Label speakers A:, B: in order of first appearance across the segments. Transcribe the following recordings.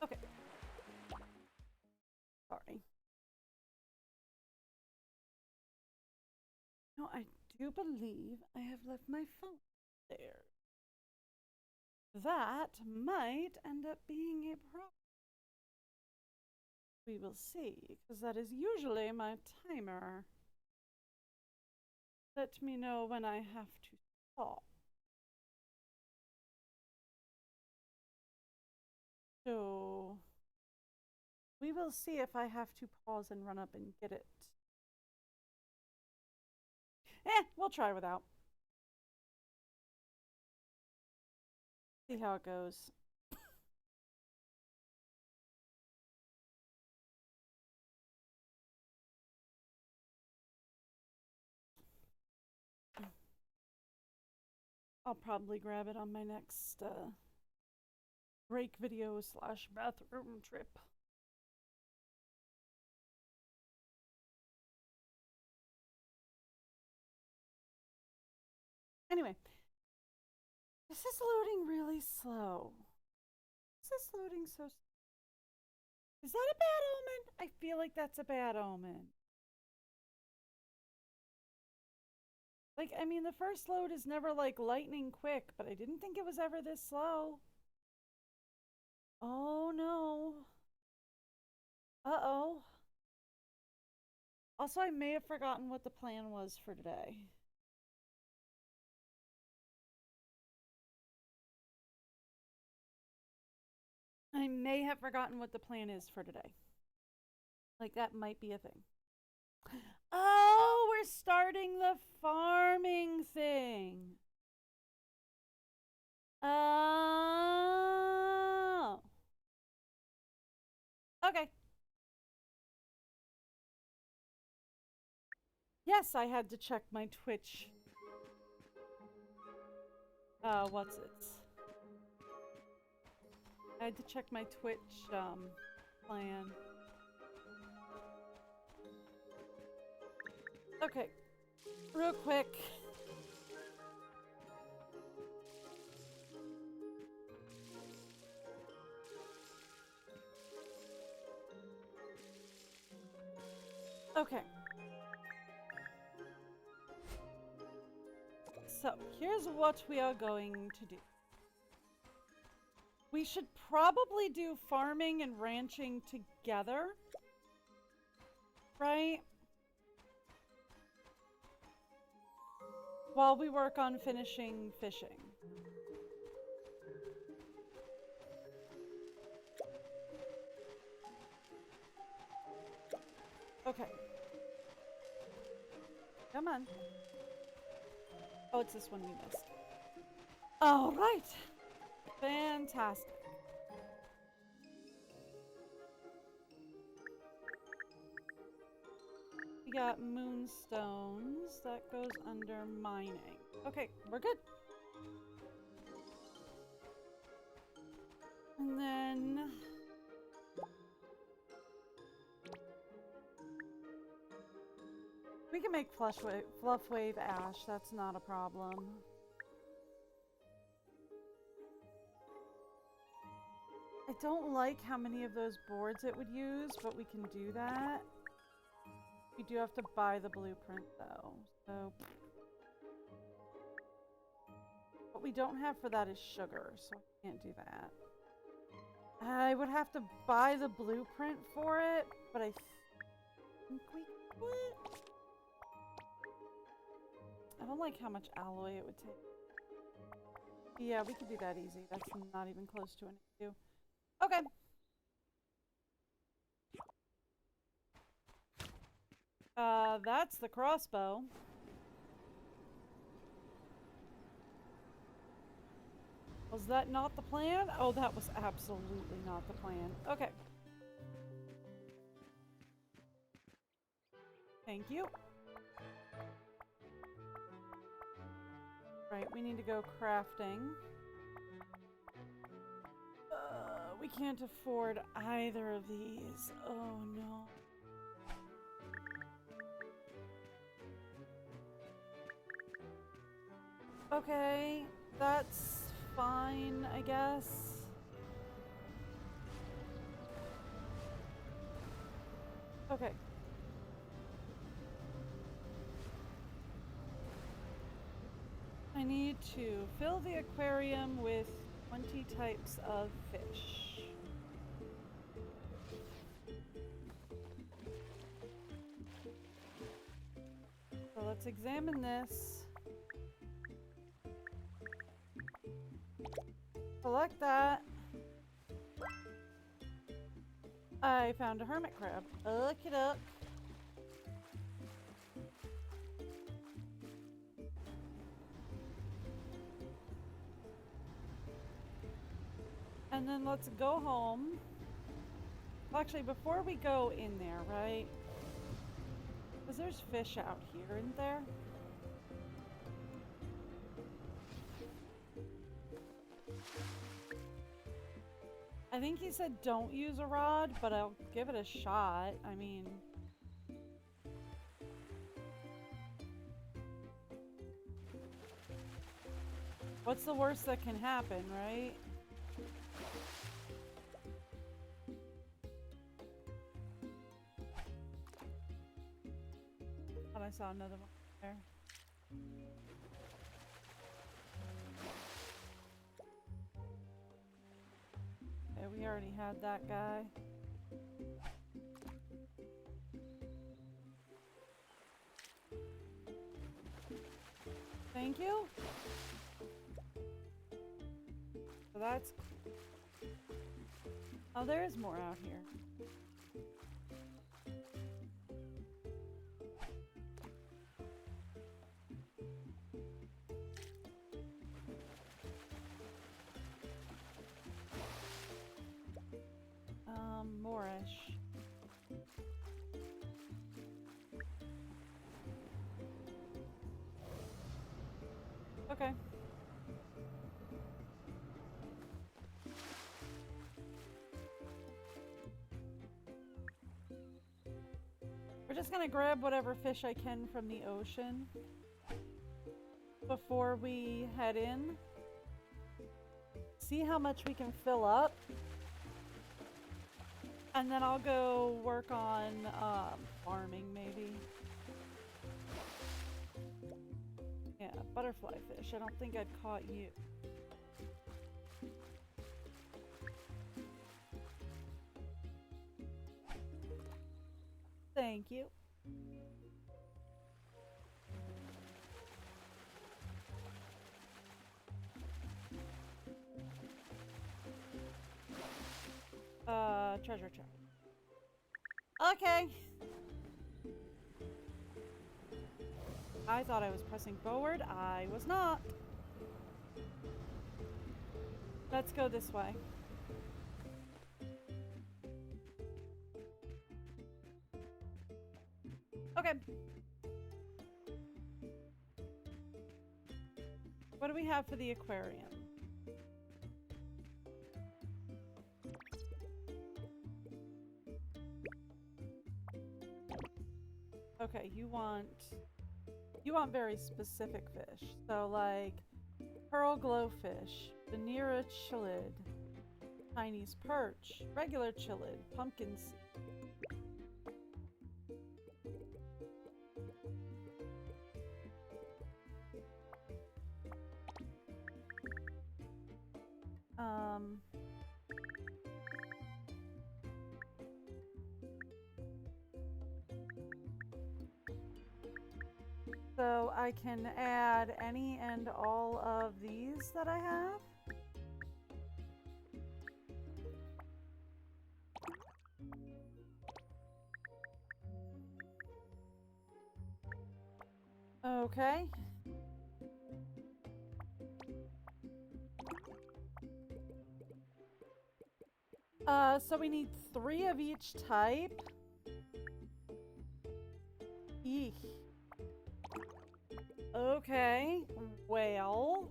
A: Okay. Sorry. No, I do believe I have left my phone there. That might end up being a problem. We will see, because that is usually my timer. Let me know when I have to stop. So we will see if I have to pause and run up and get it. We'll try without. See how it goes. I'll probably grab it on my next break video / bathroom trip. Anyway, this is loading really slow. This is loading so slow. Is that a bad omen? I feel like that's a bad omen. Like, I mean, the first load is never like lightning quick, but I didn't think it was ever this slow. Oh no. Uh-oh. Also, I may have forgotten what the plan was for today. I may have forgotten what the plan is for today. Like, that might be a thing. Oh, we're starting the farming thing. Oh. Okay. Yes, I had to check my Twitch. What's it? I had to check my Twitch, plan. Okay. Real quick. Okay. So, here's what we are going to do. We should probably do farming and ranching together. Right? While we work on finishing fishing. Okay. Come on. Oh, it's this one we missed. All right. Fantastic. We got moonstones. That goes under mining. Okay, we're good. And then... we can make fluff wave ash. That's not a problem. I don't like how many of those boards it would use, but we can do that. We do have to buy the blueprint though, so... what we don't have for that is sugar, so I can't do that. I would have to buy the blueprint for it, but I think we could. I don't like how much alloy it would take. Yeah, we could do that easy. That's not even close to an issue. Okay. That's the crossbow. Was that not the plan? Oh, that was absolutely not the plan. Okay. Thank you. Right, we need to go crafting. We can't afford either of these. Oh no. Okay, that's fine, I guess. Okay. I need to fill the aquarium with 20 types of fish. So let's examine this. Select that. I found a hermit crab. Look it up. And then let's go home. Well, actually, before we go in there, right? Because there's fish out here, isn't there? I think he said don't use a rod, but I'll give it a shot. I mean... what's the worst that can happen, right? Thought I saw another one there. Okay, we already had that guy. Thank you. So that's cool. Oh, there is more out here. Moorish. Okay. We're just gonna grab whatever fish I can from the ocean before we head in. See how much we can fill up. And then I'll go work on farming, maybe. Yeah, butterfly fish. I don't think I've caught you. Thank you. Treasure chest. Okay. I thought I was pressing forward. I was not. Let's go this way. Okay. What do we have for the aquarium? Okay, you want very specific fish. So like pearl glowfish, Venera chillid, Chinese perch, regular chillid, pumpkin seed. So I can add any and all of these that I have. Okay. So we need 3 of each type. Eek. Okay, well,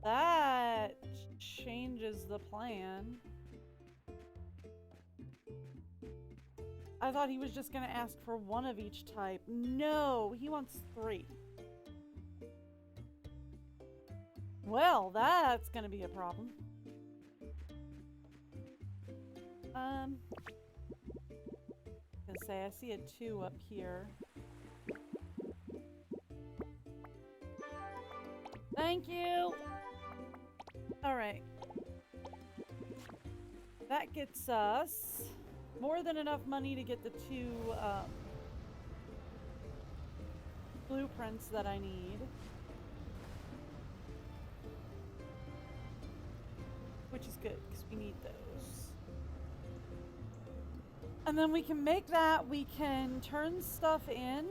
A: that changes the plan. I thought he was just gonna ask for 1 of each type. No, he wants 3. Well, that's gonna be a problem. Because say. I see a 2 up here. Thank you! Alright. That gets us more than enough money to get the 2 blueprints that I need. Which is good, because we need those. And then we can make that, we can turn stuff in.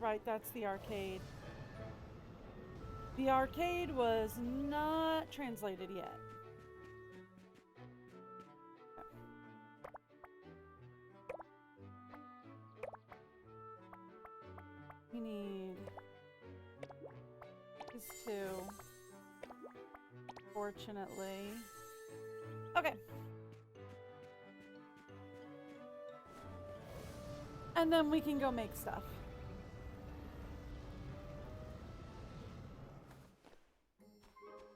A: Right, that's the arcade. The arcade was not translated yet. We need these 2. Fortunately. Okay. And then we can go make stuff.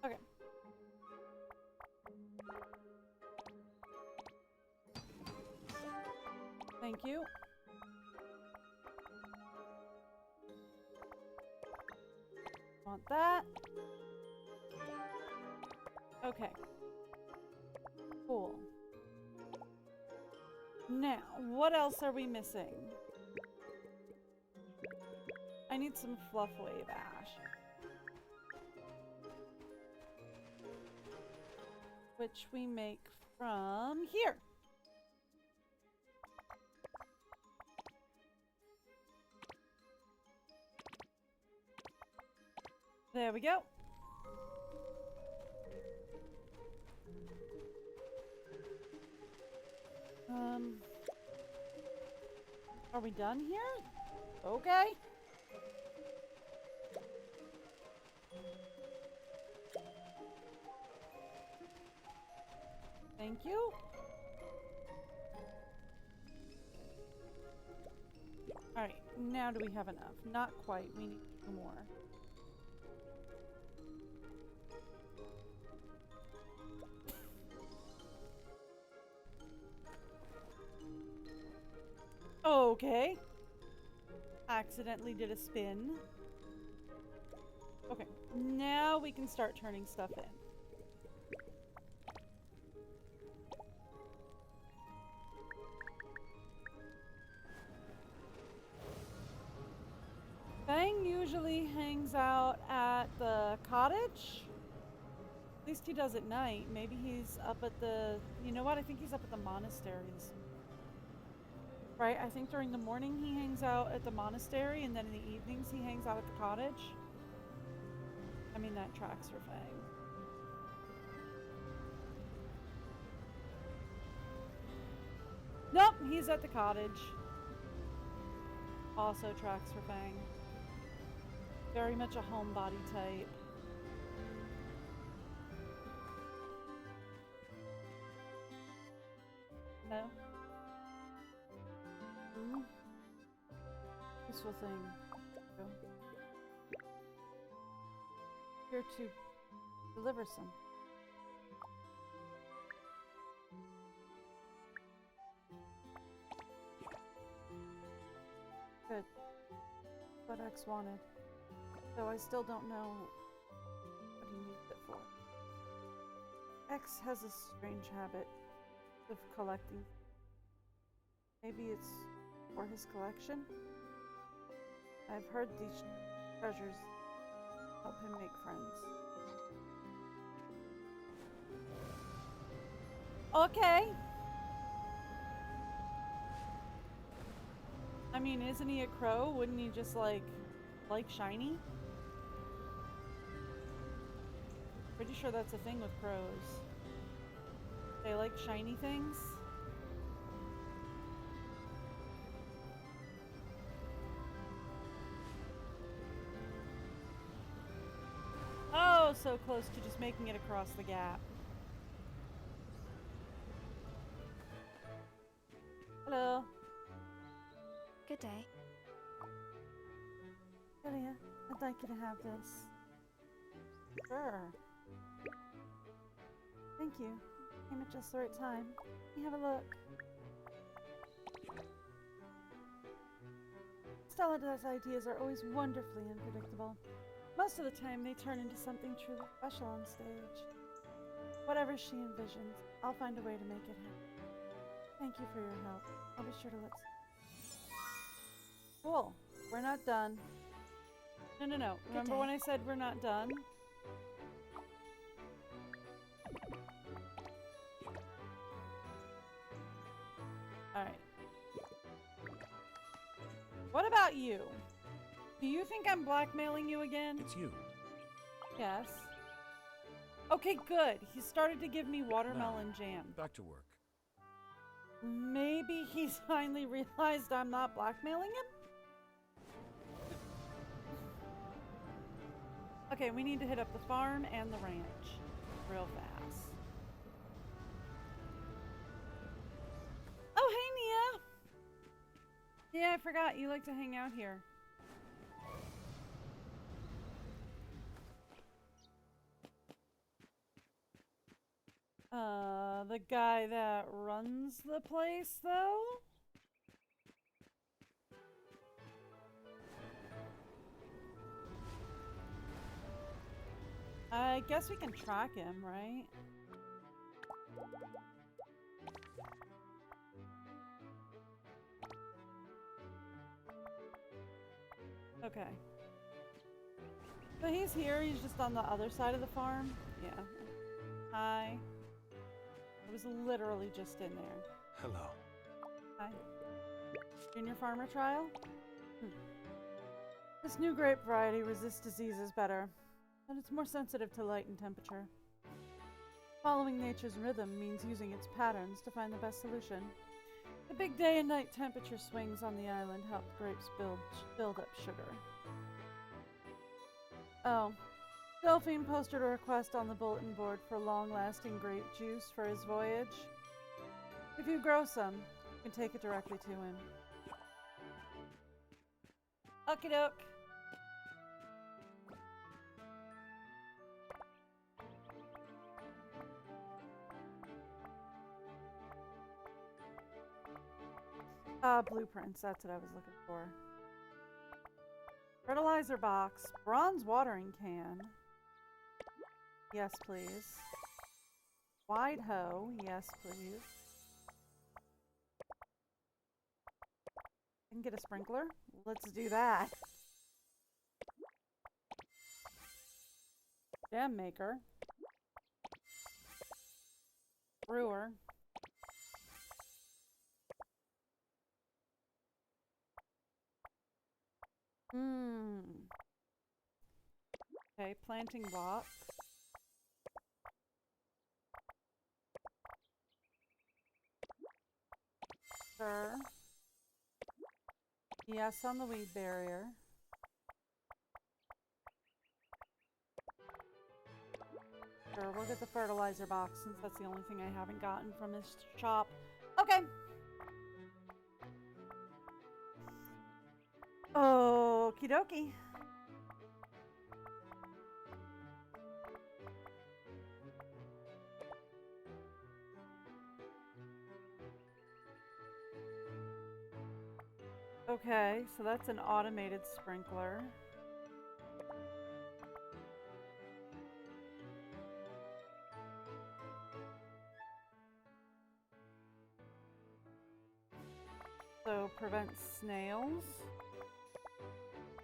A: Okay. Thank you. Want that. Okay. Cool. Now, what else are we missing? I need some fluff wave ash. Which we make from here. There we go. Are we done here? Okay. Thank you. Alright, now do we have enough? Not quite. We need 2 more. Okay. Accidentally did a spin. Okay, now we can start turning stuff in. Fang usually hangs out at the cottage. At least he does at night. Maybe he's up at the... You know what? I think he's up at the monasteries. Right? I think during the morning he hangs out at the monastery, and then in the evenings he hangs out at the cottage. I mean, that tracks for Fang. Nope, he's at the cottage. Also tracks for Fang. Very much a homebody type. No? Useful thing. Go. Here to deliver some. Good. What X wanted. Though I still don't know what he needs it for. X has a strange habit of collecting. Maybe it's for his collection? I've heard these treasures help him make friends. Okay. I mean, isn't he a crow? Wouldn't he just like shiny? Pretty sure that's a thing with crows. They like shiny things. Oh, so close to just making it across the gap. Hello.
B: Good day.
A: Lydia, I'd like you to have this. Sure. Thank you. Came at just the right time. Let me have a look. Stella's ideas are always wonderfully unpredictable. Most of the time, they turn into something truly special on stage. Whatever she envisions, I'll find a way to make it happen. Thank you for your help. I'll be sure to look. Cool. We're not done. No. Remember when I said we're not done? Alright. What about you? Do you think I'm blackmailing you again?
B: It's you.
A: Yes. Okay, good. He started to give me watermelon jam.
B: Back to work.
A: Maybe he's finally realized I'm not blackmailing him? Okay, we need to hit up the farm and the ranch real fast. Oh, hey, Nia! Yeah, I forgot. You like to hang out here. The guy that runs the place, though? I guess we can track him, right? Okay. So he's here, he's just on the other side of the farm? Yeah. Hi. I was literally just in there.
B: Hello.
A: Hi. Junior farmer trial? This new grape variety resists diseases better, and it's more sensitive to light and temperature. Following nature's rhythm means using its patterns to find the best solution. The big day and night temperature swings on the island help grapes build up sugar. Oh. Delphine posted a request on the bulletin board for long-lasting grape juice for his voyage. If you grow some, you can take it directly to him. Okie doke. Blueprints, that's what I was looking for. Fertilizer box, bronze watering can. Yes, please. Wide hoe, yes, please. I can get a sprinkler? Let's do that. Jam maker. Brewer. Okay, planting box. Sure. Yes on the weed barrier. Sure, we'll get the fertilizer box since that's the only thing I haven't gotten from this shop. Okay. Okie dokie. Okay, so that's an automated sprinkler. So prevents snails.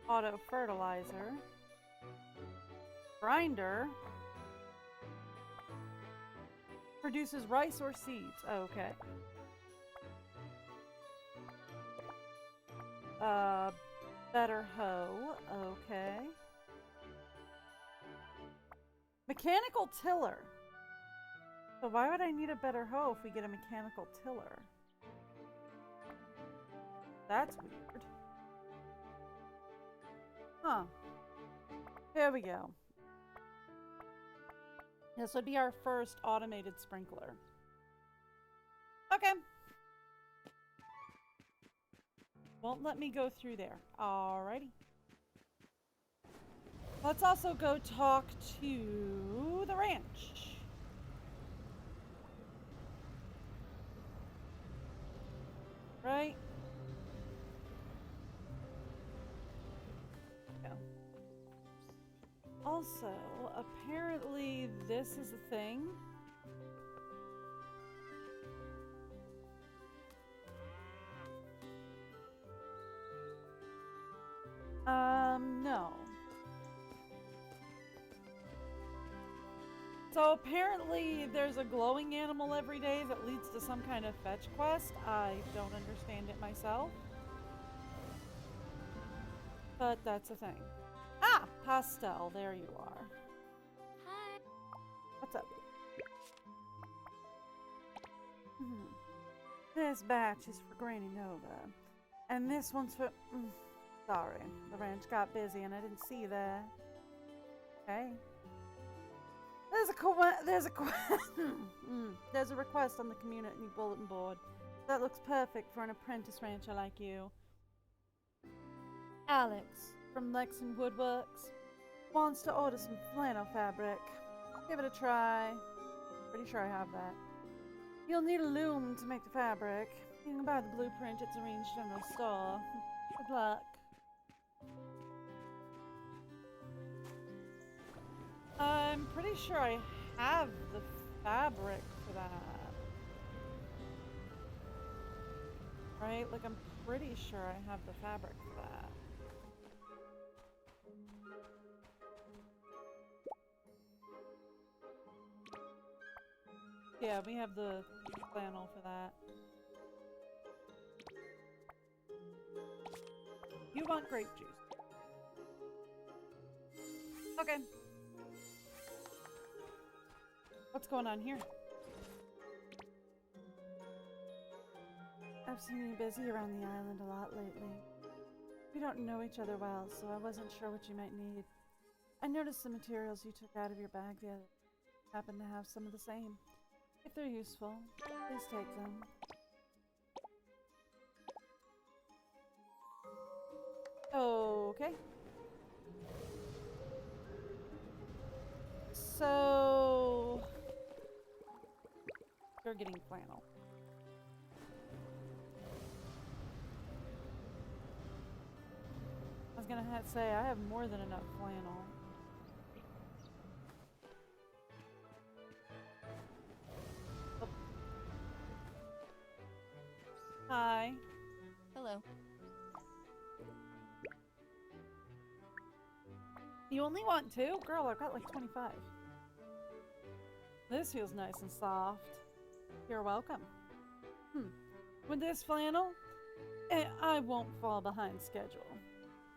A: Auto fertilizer. Grinder. Produces rice or seeds. Oh, okay. Better hoe. Okay. Mechanical tiller. So why would I need a better hoe if we get a mechanical tiller? That's weird. Huh. Here we go. This would be our first automated sprinkler. Okay. Won't let me go through there. Alrighty. Let's also go talk to the ranch. Right? Yeah. Also, apparently this is a thing. No. So apparently there's a glowing animal every day that leads to some kind of fetch quest. I don't understand it myself. But that's a thing. Ah! Pastel, there you are.
B: Hi.
A: What's up? This batch is for Granny Nova. And this one's for... sorry, the ranch got busy and I didn't see that. Okay. There's a request on the community bulletin board that looks perfect for an apprentice rancher like you. Alex from Lexon Woodworks wants to order some flannel fabric. Give it a try. Pretty sure I have that. You'll need a loom to make the fabric. You can buy the blueprint at Serene's general store. Good luck. I'm pretty sure I have the fabric for that. Right? Like, I'm pretty sure I have the fabric for that. Yeah, we have the flannel for that. You want grape juice. Okay. What's going on here? I've seen you busy around the island a lot lately. We don't know each other well, so I wasn't sure what you might need. I noticed the materials you took out of your bag the other day happen to have some of the same. If they're useful, please take them. Okay. So... you're getting flannel. I was gonna say, I have more than enough flannel. Oh. Hi.
B: Hello.
A: You only want 2? Girl, I've got like 25. This feels nice and soft. You're welcome. With this flannel, I won't fall behind schedule.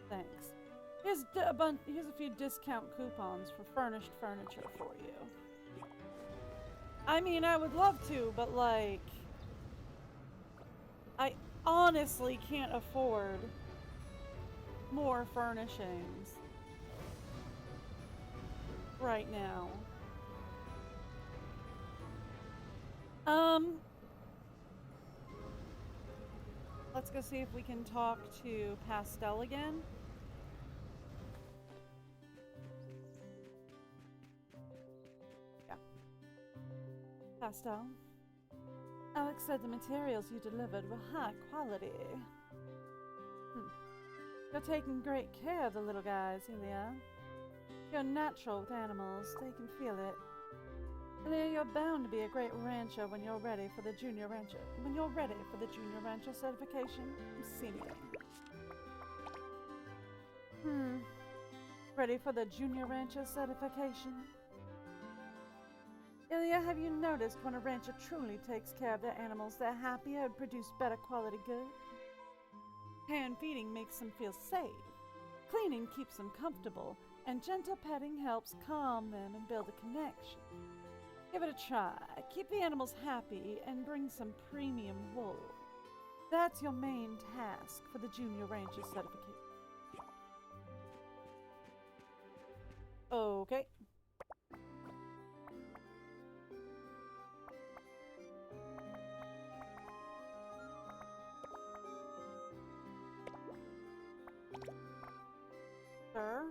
A: Thanks. Here's a few discount coupons for furnished furniture for you. I mean, I would love to, but like... I honestly can't afford more furnishings right now. Let's go see if we can talk to Pastel again. Yeah. Pastel. Alex said the materials you delivered were high quality. You're taking great care of the little guys, Ilya. You're natural with animals, they can feel it. Ilya, you're bound to be a great rancher when you're ready for the junior rancher. When you're ready for the junior rancher certification, see me. Ready for the junior rancher certification? Ilya, have you noticed when a rancher truly takes care of their animals, they're happier and produce better quality goods? Hand feeding makes them feel safe. Cleaning keeps them comfortable, and gentle petting helps calm them and build a connection. Give it a try. Keep the animals happy and bring some premium wool. That's your main task for the Junior Rancher certification. Okay. Sir?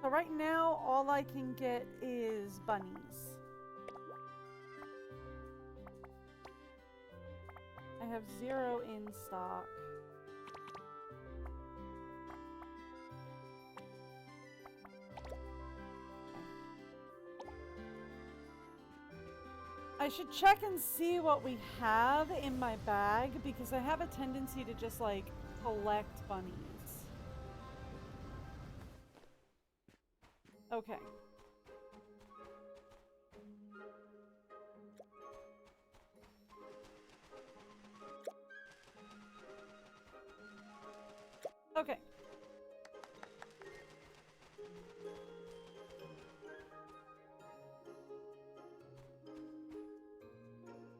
A: So right now, all I can get is bunnies. I have 0 in stock. I should check and see what we have in my bag because I have a tendency to just like collect bunnies. Okay. Okay.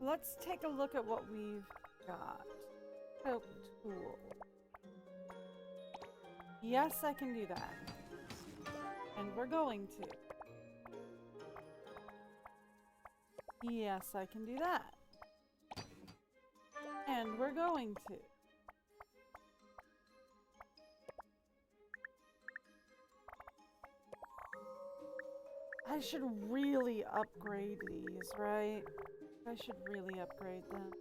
A: Let's take a look at what we've got. Help tool. Yes, I can do that. And we're going to. Yes, I can do that. And we're going to. I should really upgrade these, right? I should really upgrade them.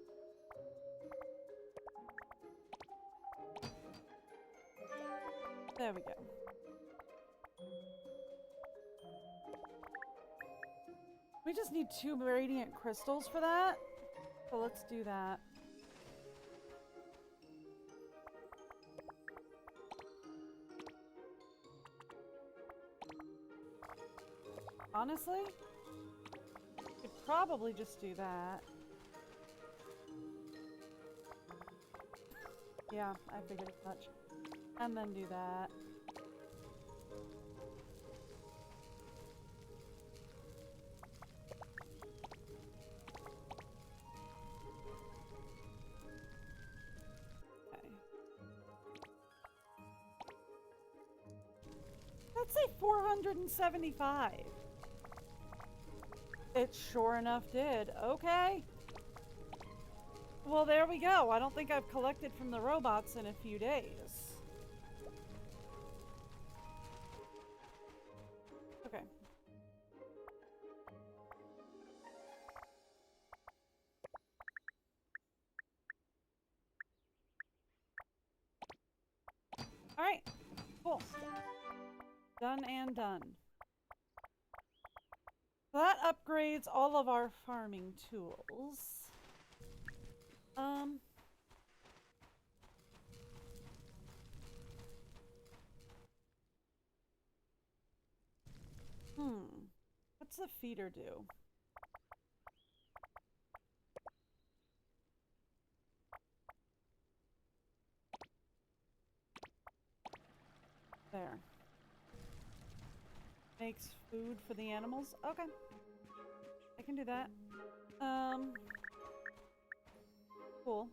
A: There we go. We just need 2 radiant crystals for that. So let's do that. Honestly, could probably just do that. Yeah, I figured as much. And then do that. Okay. That's a 475. It sure enough did. Okay. Well, there we go. I don't think I've collected from the robots in a few days. Okay. All right. Cool. Done and done. So that upgrades all of our farming tools. What's the feeder do? There. Makes food for the animals? Okay. I can do that. Cool.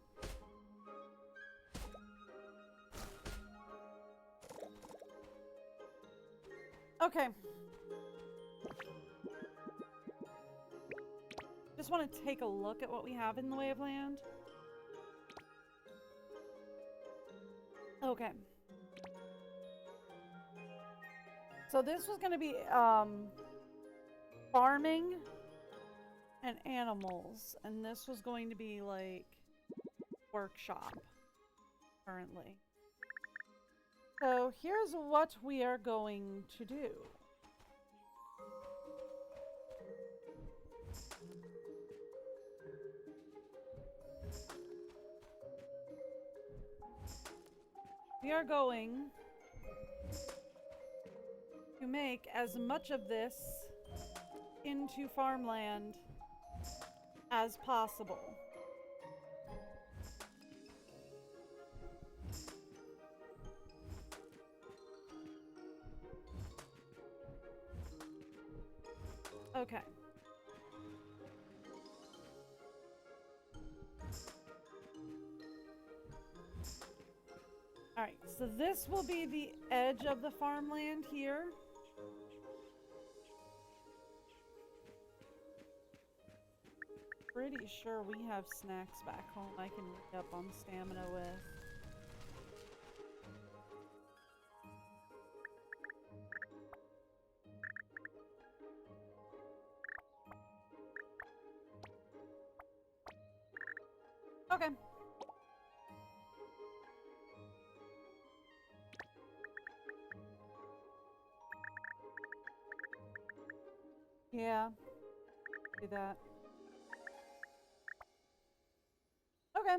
A: Okay. Just want to take a look at what we have in the way of land. Okay. So this was going to be farming and animals, and this was going to be like workshop currently. So here's what we are going to do. We are going to make as much of this into farmland as possible. Okay. Alright, so this will be the edge of the farmland here. Pretty sure we have snacks back home I can read up on stamina with. Okay. Yeah. Do that. Okay.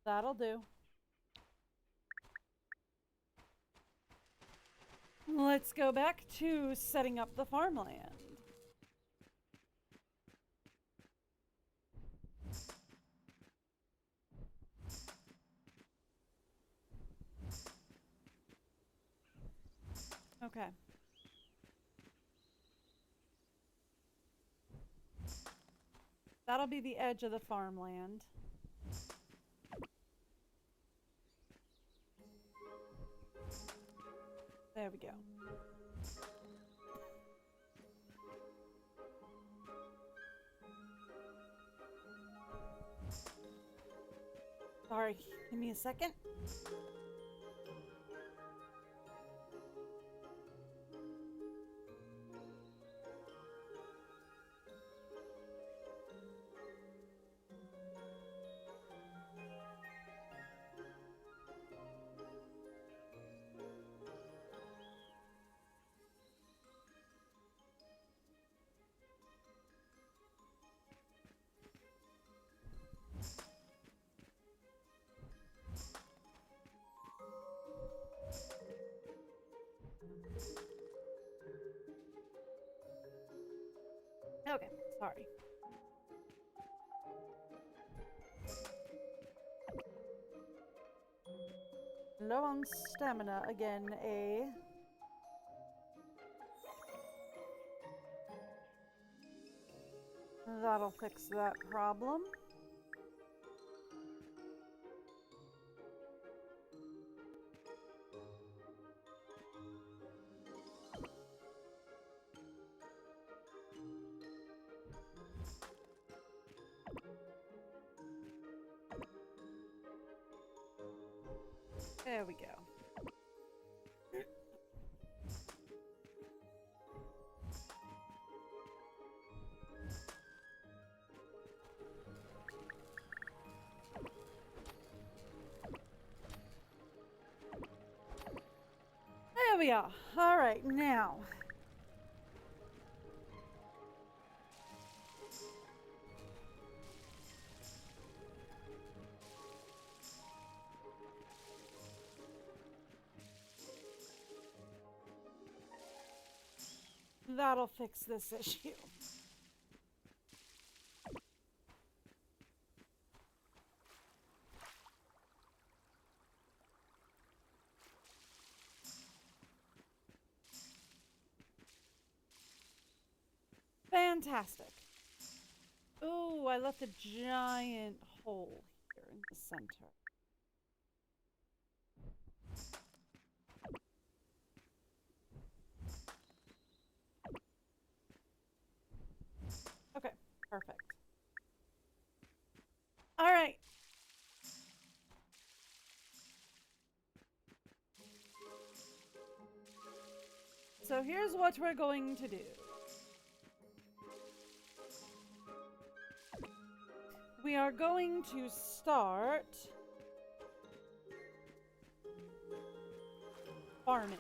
A: That'll do. Let's go back to setting up the farmland. Okay. That'll be the edge of the farmland. There we go. Sorry, give me a second. Okay, sorry. Low on stamina again, eh? That'll fix that problem. There we go. There we are. All right, now. That'll fix this issue. Fantastic. Ooh, I left a giant hole here in the center. Okay, perfect. All right. So here's what we're going to do. We are going to start farming.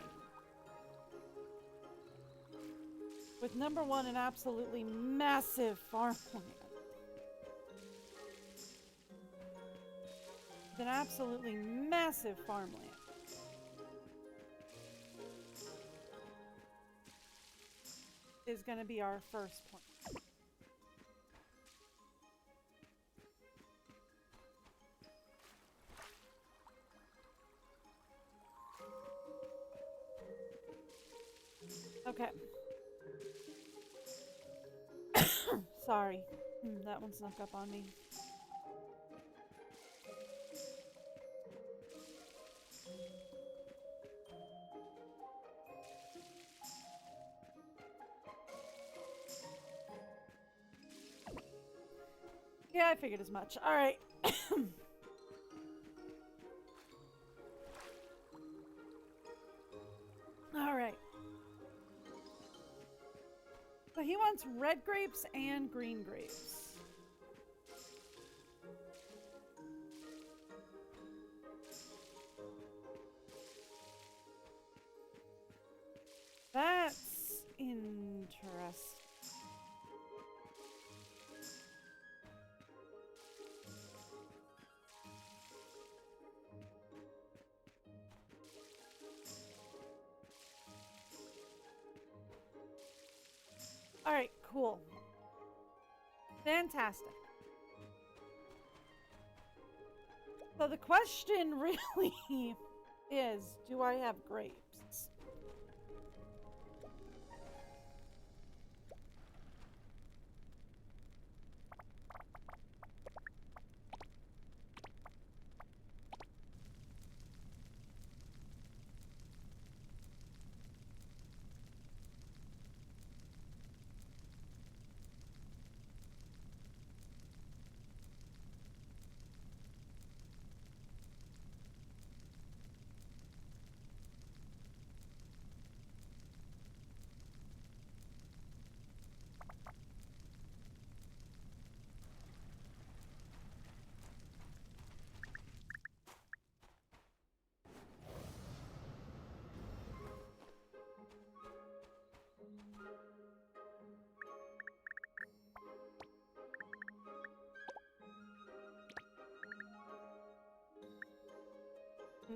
A: With number one, an absolutely massive farmland. With an absolutely massive farmland. Is going to be our first point. Okay. Sorry. That one snuck up on me. Yeah, I figured as much. All right. All right. So he wants red grapes and green grapes. That's interesting. All right, cool. Fantastic. So the question really is, do I have grapes?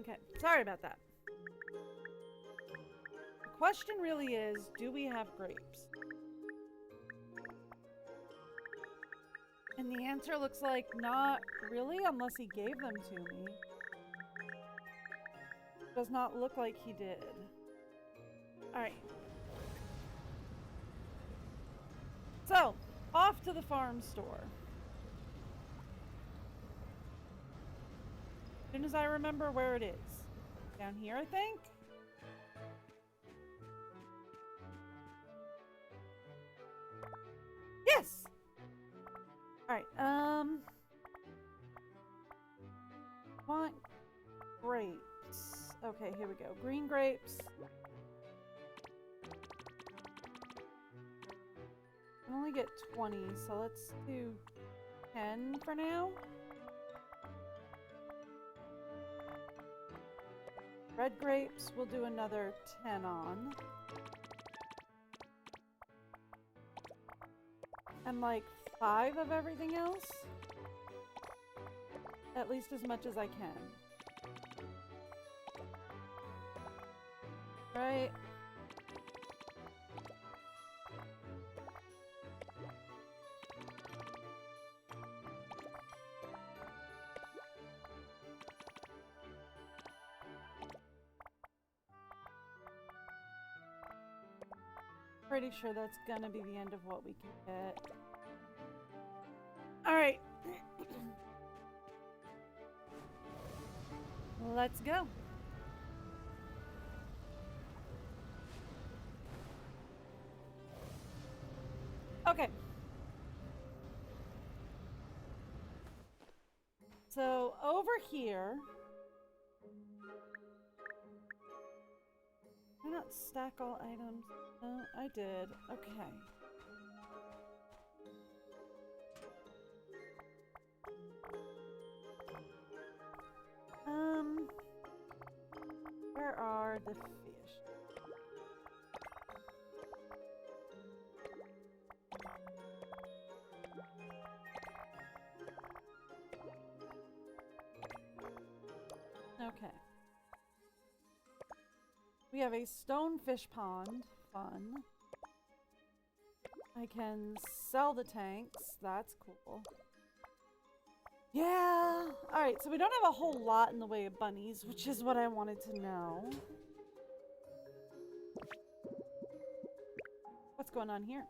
A: Okay, sorry about that. The question really is, do we have grapes? And the answer looks like not really, unless he gave them to me. Does not look like he did. Alright. So, off to the farm store. As soon as I remember where it is. Down here, I think? Yes! Alright, want grapes. Okay, here we go. Green grapes. I can only get 20, so let's do 10 for now. Red grapes, we'll do another 10 on. And like 5 of everything else. At least as much as I can. Right? Pretty sure that's gonna be the end of what we can get. Alright. Let's go. Okay. So over here. Did I not stack all items? No, I did. Okay. Where are the fish? Okay. We have a stonefish pond. Fun. I can sell the tanks. That's cool. Yeah. Alright, so we don't have a whole lot in the way of bunnies, which is what I wanted to know. What's going on here?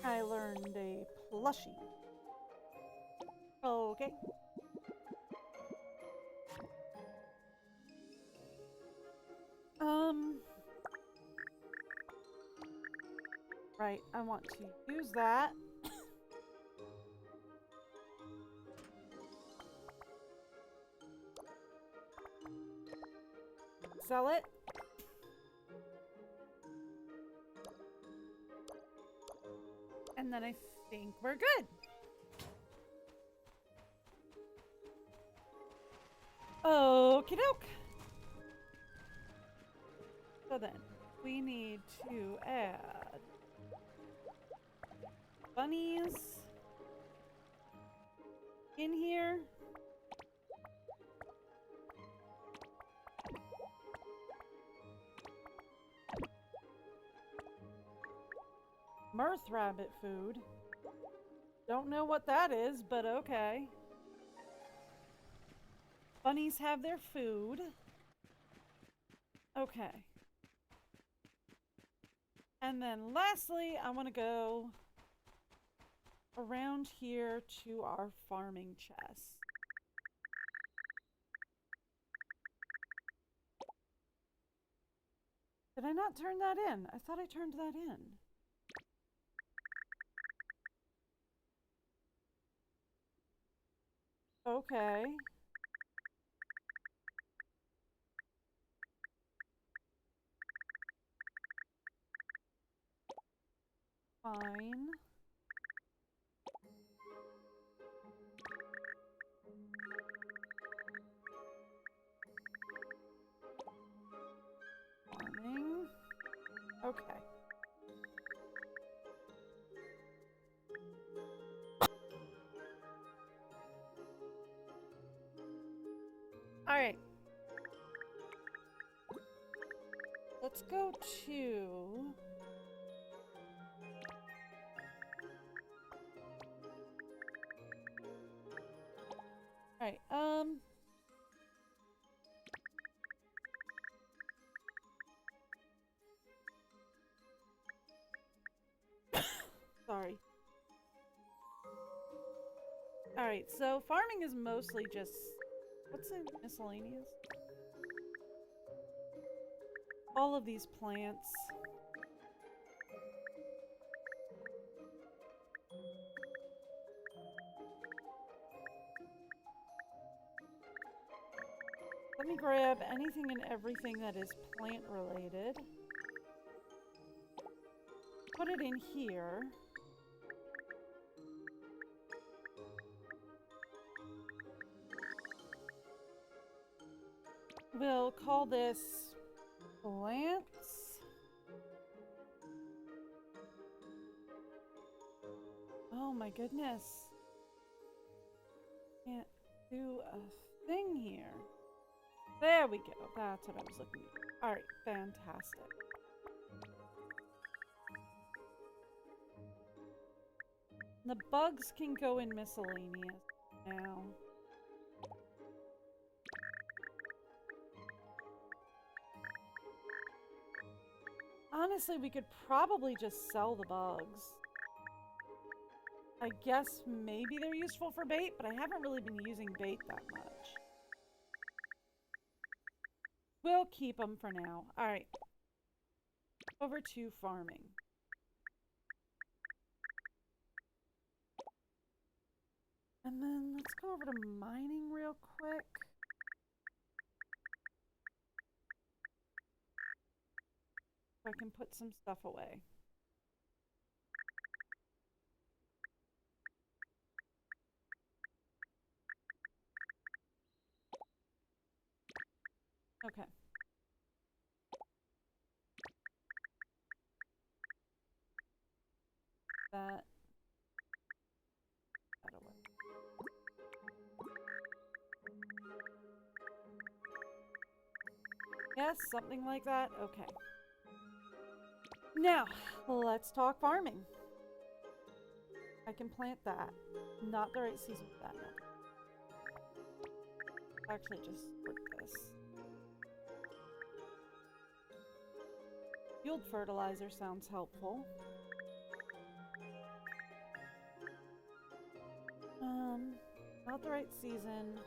A: I learned a plushie. Okay. Right, I want to use that. Sell it. And then I think we're good. Okie doke. So then, we need to add bunnies in here. Mirth rabbit food. Don't know what that is, but okay. Bunnies have their food. Okay. And then lastly, I want to go around here to our farming chest. Did I not turn that in? I thought I turned that in. Okay. Fine. Farming. Okay. All right. Let's go to... All right, sorry. All right, so farming is mostly just... What's in miscellaneous? All of these plants. Let me grab anything and everything that is plant related. Put it in here. We'll call this plants. Oh my goodness. Can't do a thing here. There we go. That's what I was looking for. Alright, fantastic. The bugs can go in miscellaneous now. Honestly, we could probably just sell the bugs. I guess maybe they're useful for bait, but I haven't really been using bait that much. We'll keep them for now. Alright. Over to farming. And then let's go over to mining real quick. So I can put some stuff away. Okay. That away. Yes, something like that. Okay. Now, let's talk farming. I can plant that. Not the right season for that. No. Actually, just work this. Field fertilizer sounds helpful. Not the right season.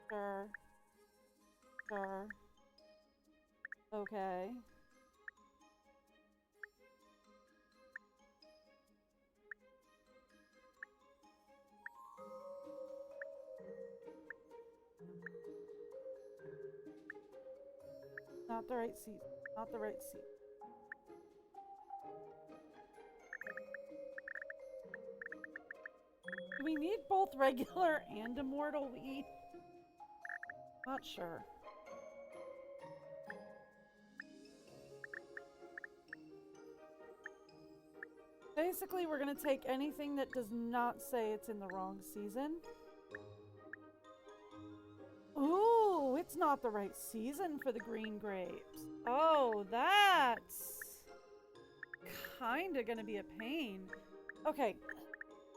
A: Sure. Sure. Okay. Not the right season. Not the right season. Do we need both regular and immortal wheat? Not sure. Basically, we're going to take anything that does not say it's in the wrong season. Ooh, it's not the right season for the green grapes. Oh, that's kind of going to be a pain. Okay,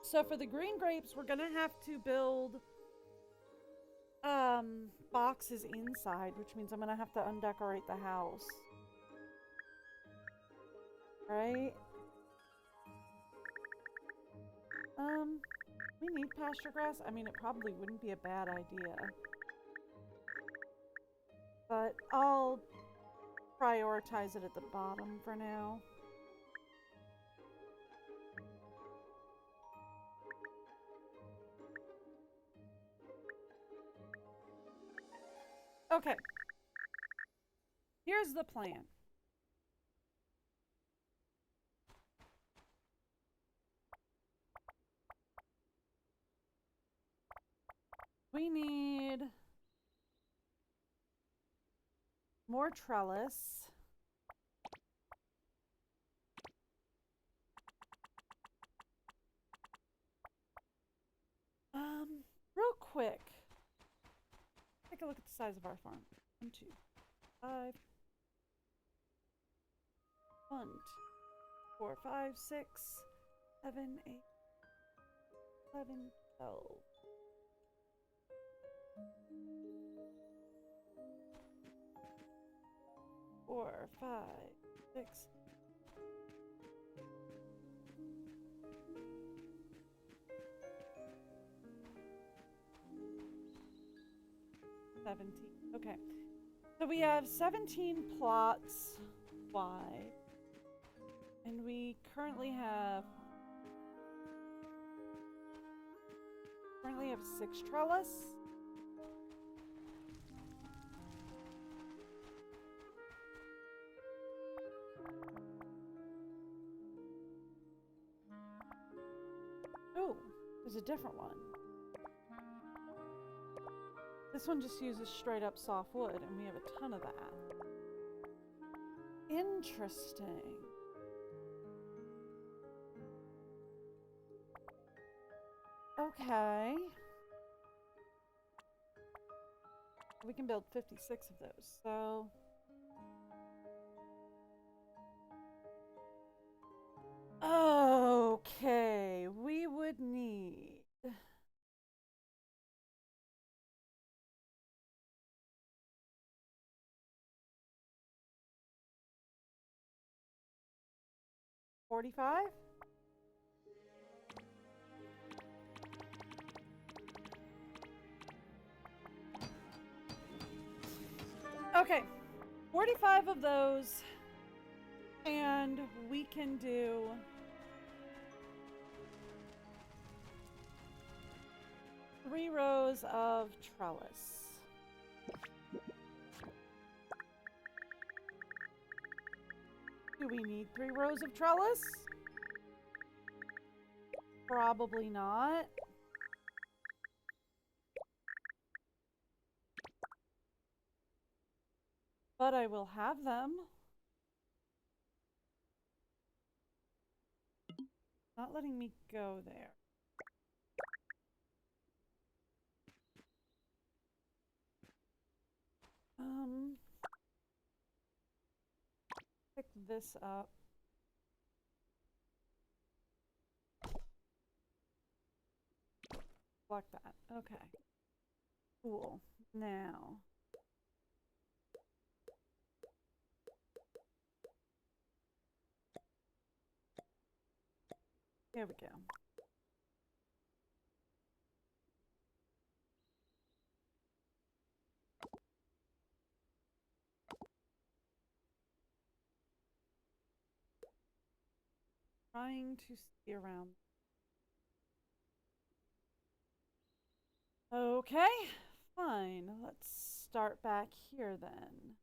A: so for the green grapes, we're going to have to build boxes inside, which means I'm going to have to undecorate the house. Right? We need pasture grass. I mean, it probably wouldn't be a bad idea. But I'll prioritize it at the bottom for now. Okay. Here's the plan. We need more trellis. Real quick. Take a look at the size of our farm. 1, 2, 5. 1, 2, 4, 5, 6, 7, 8, 11, 12. 4, 5, 6. 17. Okay. So we have 17 plots wide. And we currently have 6 trellis. Oh, there's a different one. This one just uses straight up soft wood, and we have a ton of that. Interesting. Okay. We can build 56 of those, so... Okay, we would need... $45? Okay, 45 of those, and we can do 3 rows of trellis. Do we need 3 rows of trellis? Probably not. But I will have them. Not letting me go there. Pick this up. Block that. Okay. Cool. Now. Here we go. Trying to see around. Okay, fine. Let's start back here then.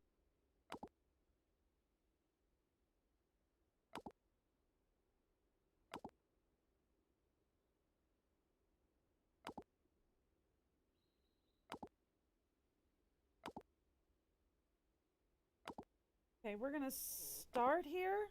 A: Okay, we're gonna start here.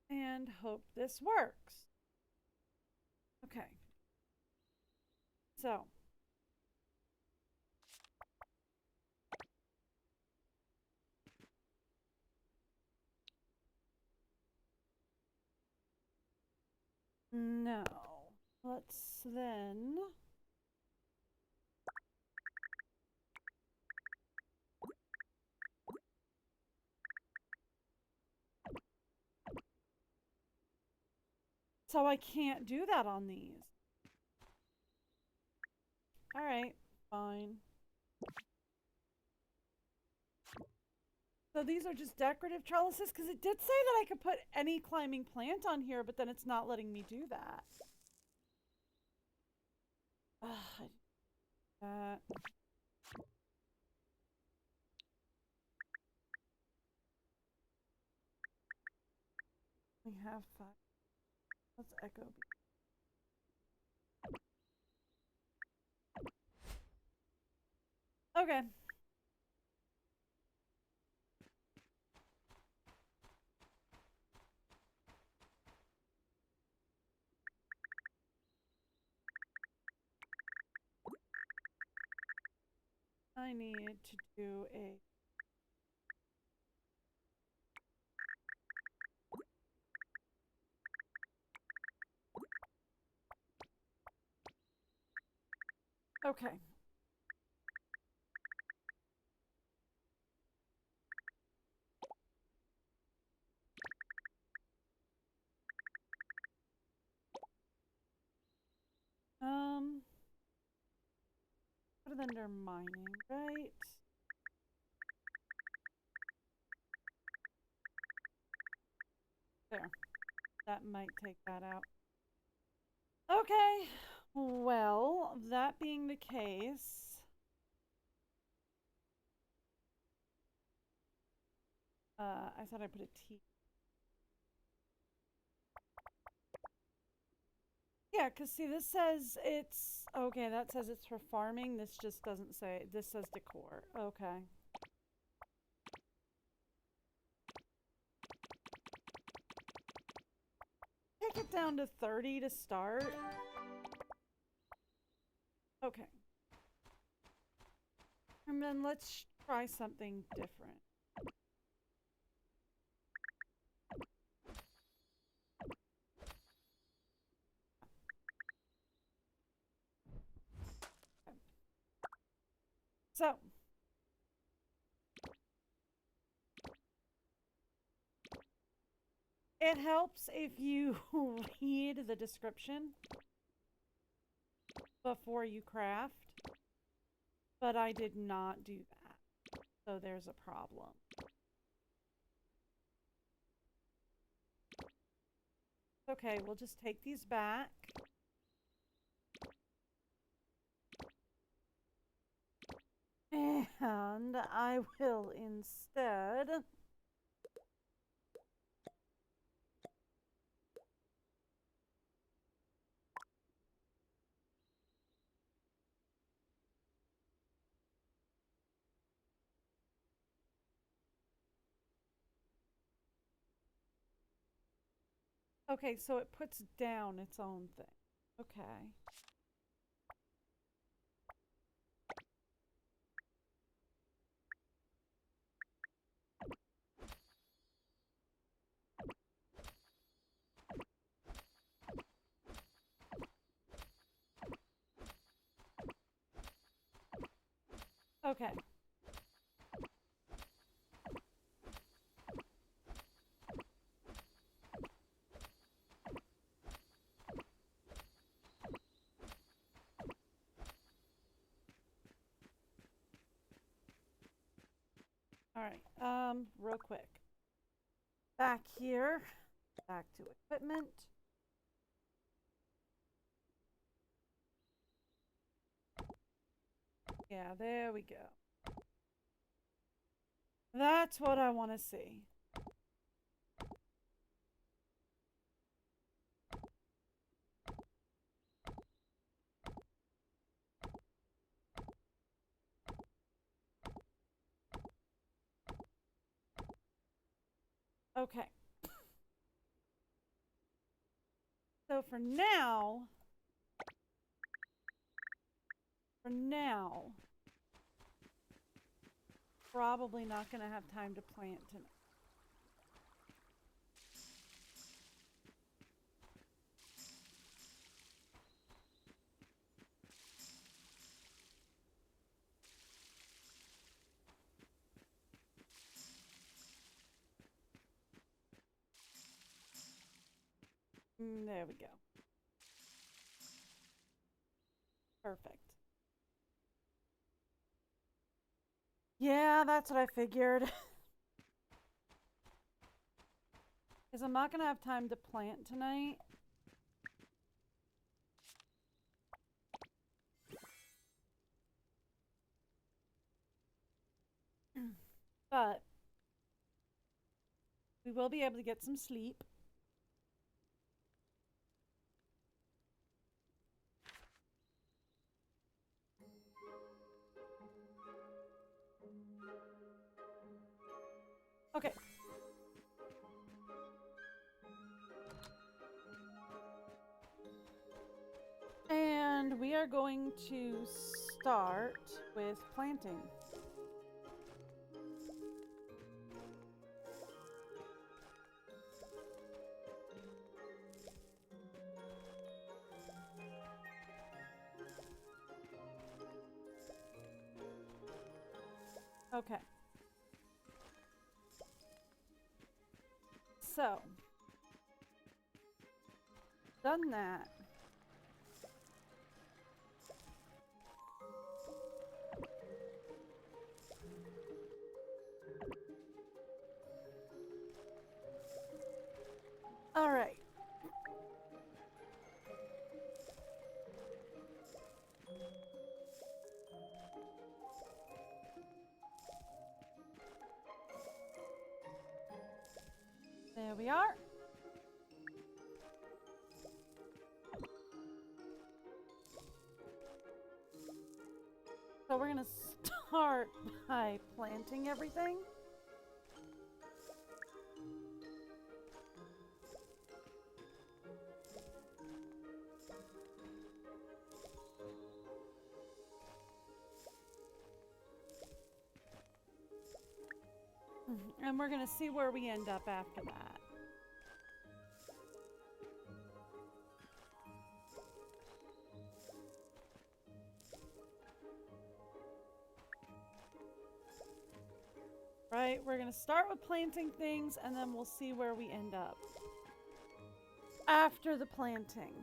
A: And hope this works. Okay. So. No. Let's then. So I can't do that on these. All right, fine. So these are just decorative trellises? Because it did say that I could put any climbing plant on here, but then it's not letting me do that. That. We have 5. Let's echo. Okay. I need to do a. Okay. Put it under mining, right? There. That might take that out. Okay. Well, that being the case, I thought I put a T. Yeah, because see, this says it's okay. That says it's for farming. This just doesn't say. This says decor. Okay. Take it down to 30 to start. Okay. And then let's try something different. Okay. So. It helps if you read the description before you craft, but I did not do that, so there's a problem. Okay, we'll just take these back. And I will instead okay, so it puts down its own thing. Okay. Okay. All right. Real quick. Back here. Back to equipment. Yeah, there we go. That's what I want to see. Okay. So for now, probably not going to have time to plant tonight. There we go. Perfect. Yeah, that's what I figured. Because I'm not going to have time to plant tonight. But we will be able to get some sleep. Okay. And we are going to start with planting. Okay. So, done that. All right. There we are. So we're going to start by planting everything. And we're going to see where we end up after that. Right? We're going to start with planting things and then we'll see where we end up after the planting.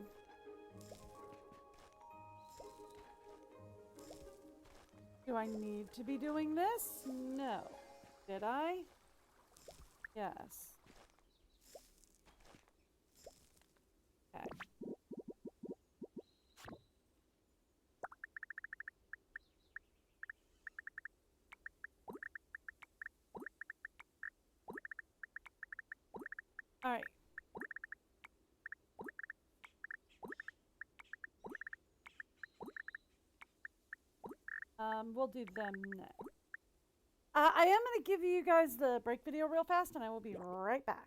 A: Do I need to be doing this? No. Did I? Yes. Okay. All right. We'll do them next. I am going to give you guys the break video real fast, and I will be right back.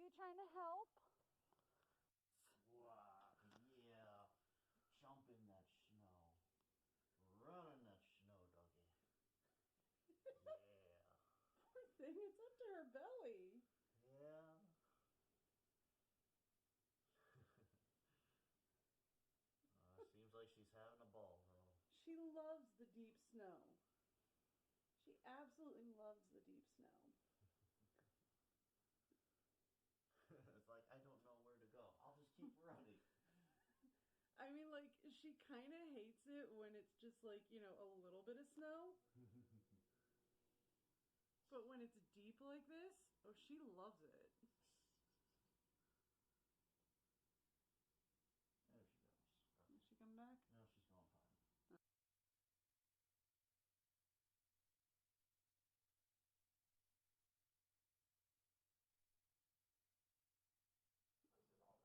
A: you trying to help?
C: Wow, yeah. Jump in that snow. Run in that snow, doggy. Yeah.
A: Poor thing, it's up to her belly.
C: Yeah. Seems like she's having a ball, though.
A: She loves the deep snow. She absolutely loves the deep snow.
C: It's like, I don't know where to go. I'll just keep running.
A: I mean, like, she kind of hates it when it's just like, you know, a little bit of snow. But when it's deep like this, oh, she loves it.
C: There she goes.
A: Did she come back?
C: No, she's going fine.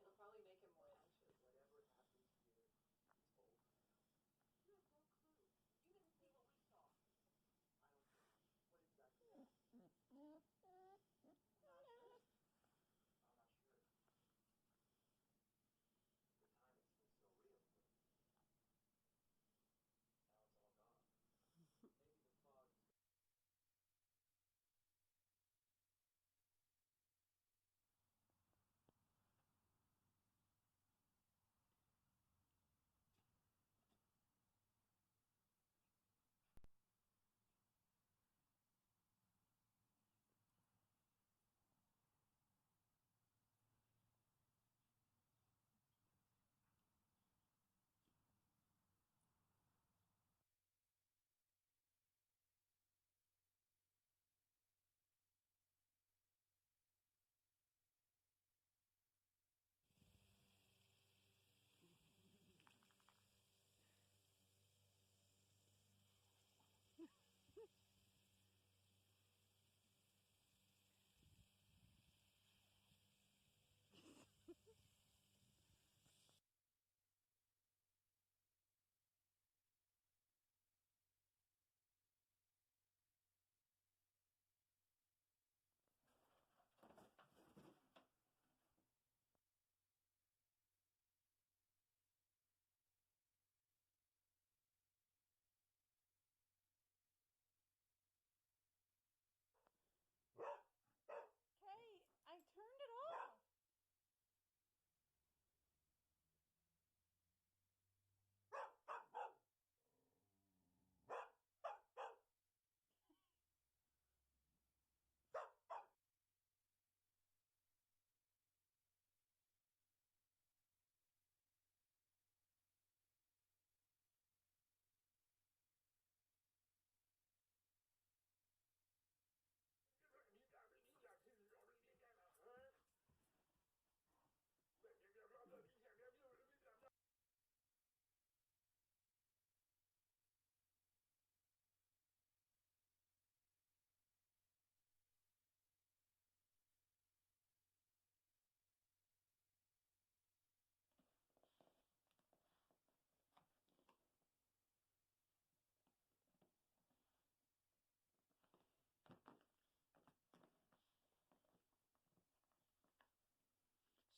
D: It'll probably make him more anxious. Whatever happens here is over. You have no clue. You didn't see what we saw. I don't care. What exactly happened? I'm not sure. At the time it seemed so real, but now it's all gone. Maybe the fog is
A: Kay, I turned it off.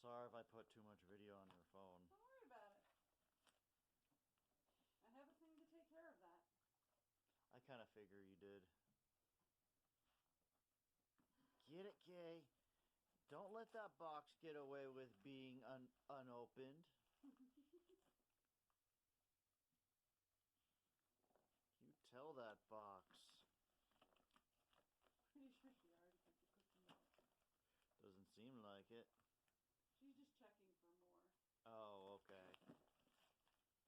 C: Sorry if I put too much video on your phone.
A: Don't worry about it. I have a thing to take care of that.
C: I kind of figure you did. Get it, Kay? Don't let that box get away with being unopened. You tell that box.
A: Pretty sure she already took the cookie out.
C: Doesn't seem like it.
A: She's just checking for more.
C: Oh, okay.
A: But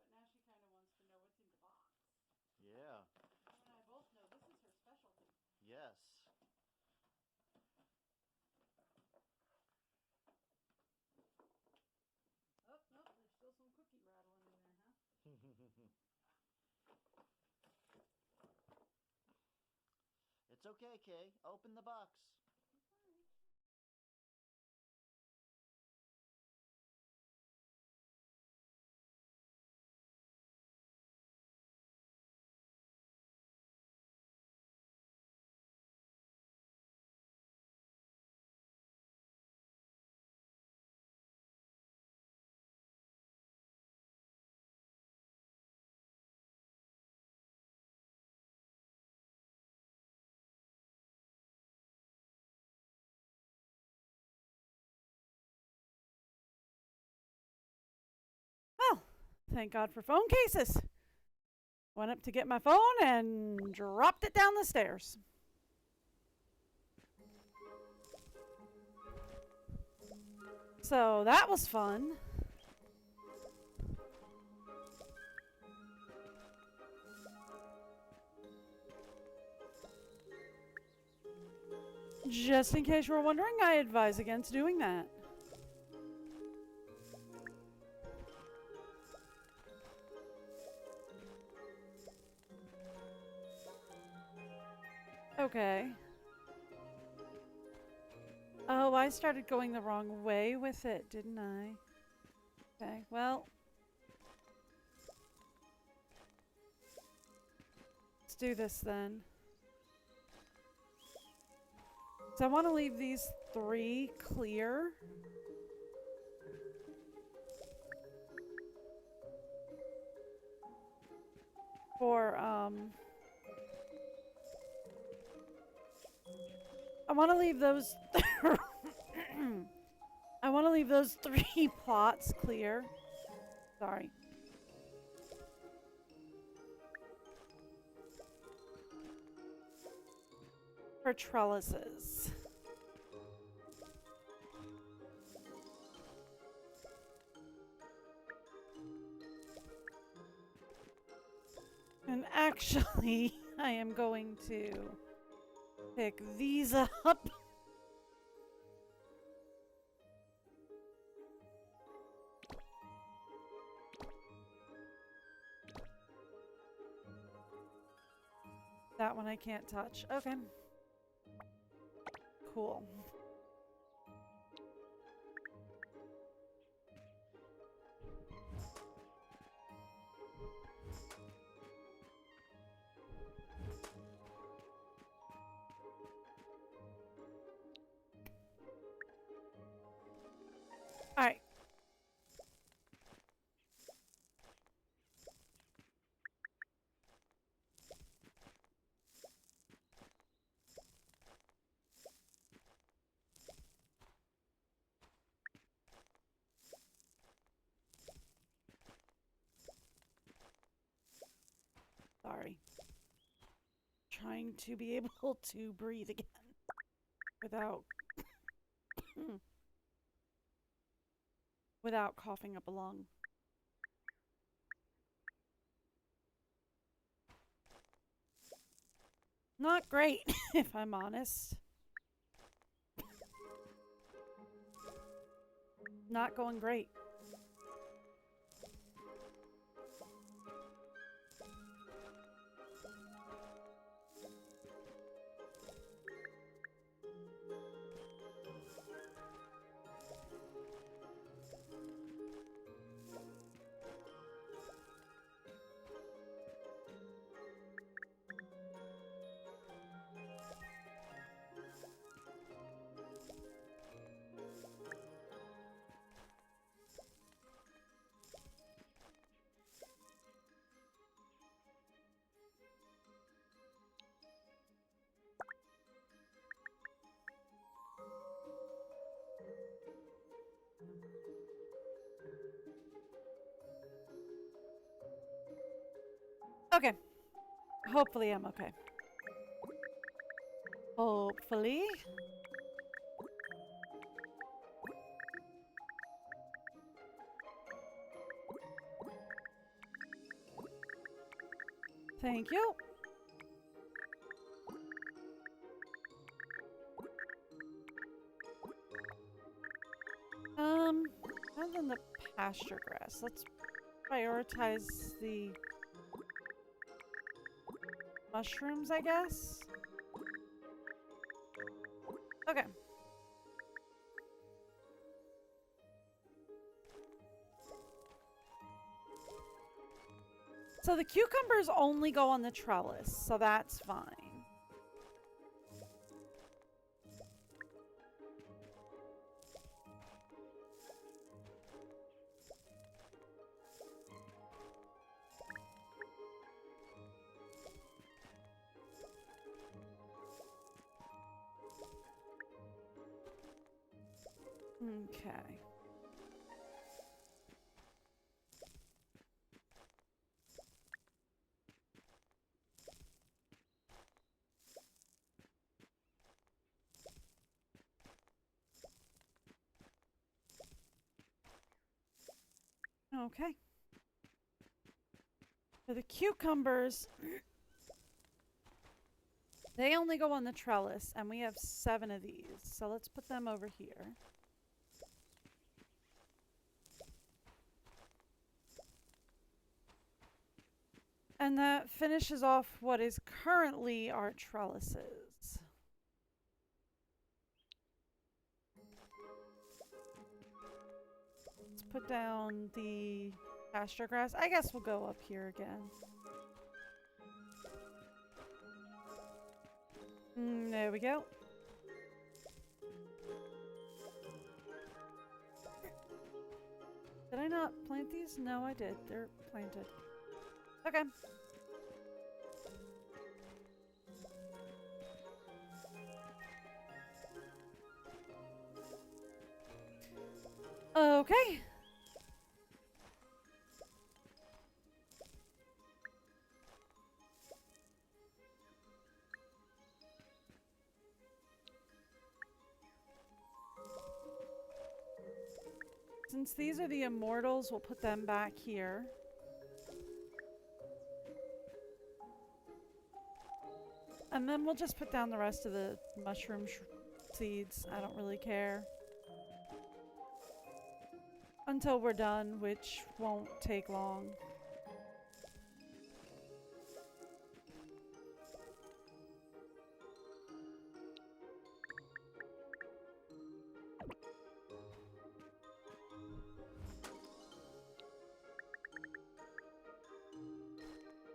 A: now she kind of wants to know what's in the box.
C: Yeah.
A: You and I both know this is her specialty.
C: Yes.
A: Oh, no, there's still some cookie rattling in there, huh?
C: It's okay, Kay. Open the box.
A: Thank God for phone cases. Went up to get my phone and dropped it down the stairs. So that was fun. Just in case you were wondering, I advise against doing that. Okay. Oh, I started going the wrong way with it, didn't I? Okay, well. Let's do this then. So I want to leave these 3 clear. For, I want to leave those I want to leave those 3 plots clear. Sorry. For trellises. And actually, I am going to pick these up. That one I can't touch. Okay. Cool. All right. Sorry. Trying to be able to breathe again without without coughing up a lung. Not great, if I'm honest. Not going great. Okay. Hopefully I'm okay. Hopefully. Thank you. Other than the pasture grass, let's prioritize the mushrooms, I guess. Okay. So the cucumbers only go on the trellis, so that's fine. Okay. Okay. For the cucumbers, they only go on the trellis, and we have 7 of these. So let's put them over here. And that finishes off what is currently our trellises. Let's put down the pasture grass. I guess we'll go up here again. There we go. Did I not plant these? No, I did. They're planted. Okay. Okay. Since these are the immortals, we'll put them back here. And then we'll just put down the rest of the mushroom seeds. I don't really care. Until we're done, which won't take long.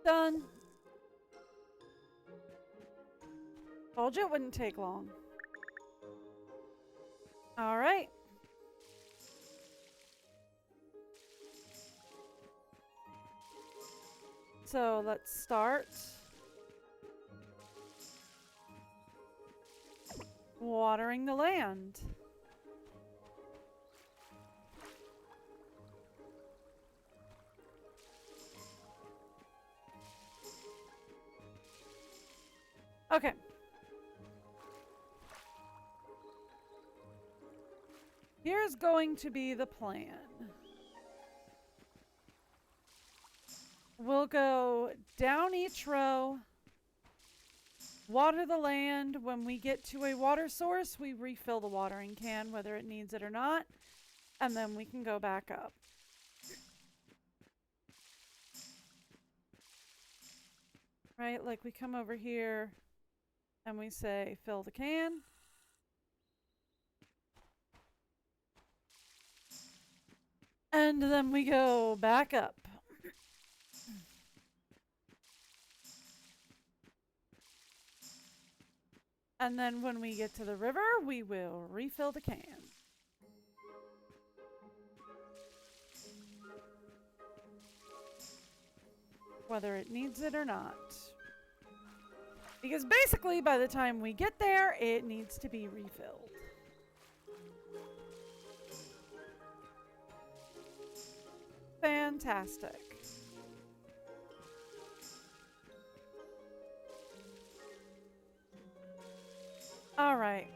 A: Done. Told you it wouldn't take long. All right. So let's start watering the land. Okay. Here's going to be the plan. We'll go down each row, water the land. When we get to a water source, we refill the watering can, whether it needs it or not, and then we can go back up. Right, like we come over here and we say, fill the can. And then we go back up. And then when we get to the river, we will refill the can. Whether it needs it or not. Because basically, by the time we get there, it needs to be refilled. Fantastic. All right.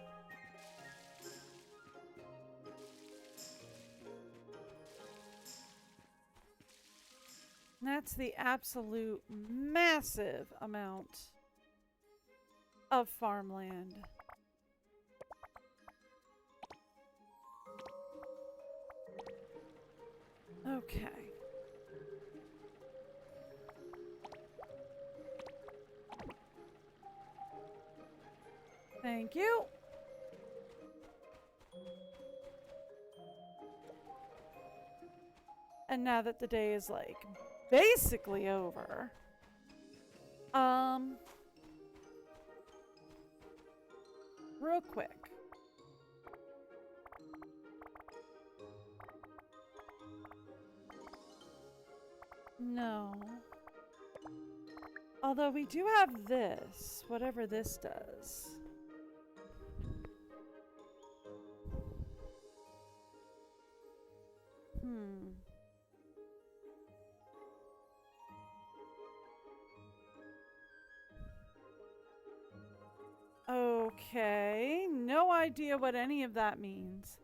A: That's the absolute massive amount of farmland. Okay. Thank you. And now that the day is like basically over, real quick. No. Although we do have this, whatever this does. Okay, no idea what any of that means.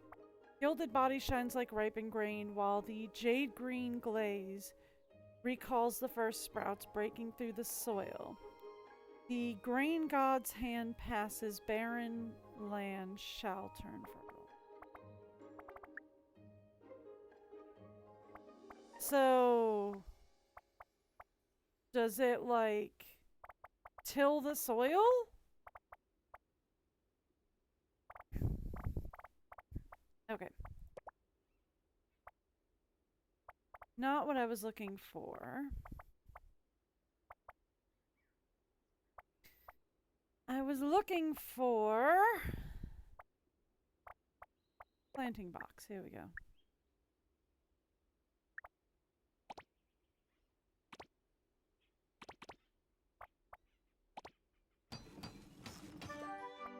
A: Gilded body shines like ripened grain, while the jade green glaze recalls the first sprouts breaking through the soil. The grain god's hand passes, barren land shall turn fertile. So, does it like till the soil? Okay. Not what I was looking for. I was looking for planting box. Here we go.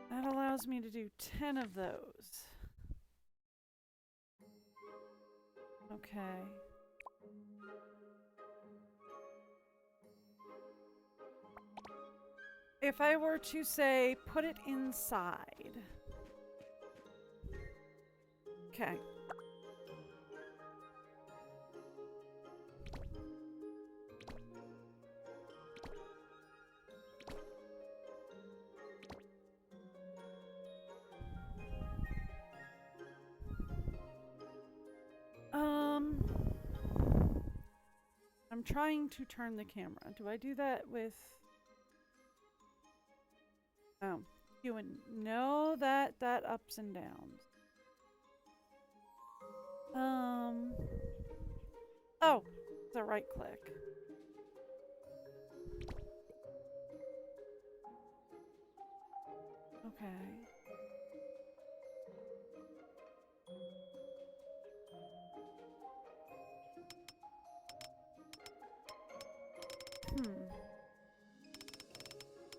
A: That allows me to do 10 of those. Okay. If I were to say, put it inside. Okay. I'm trying to turn the camera. Do I do that with... Oh, you and no, that ups and downs. Oh, it's a right click. Okay.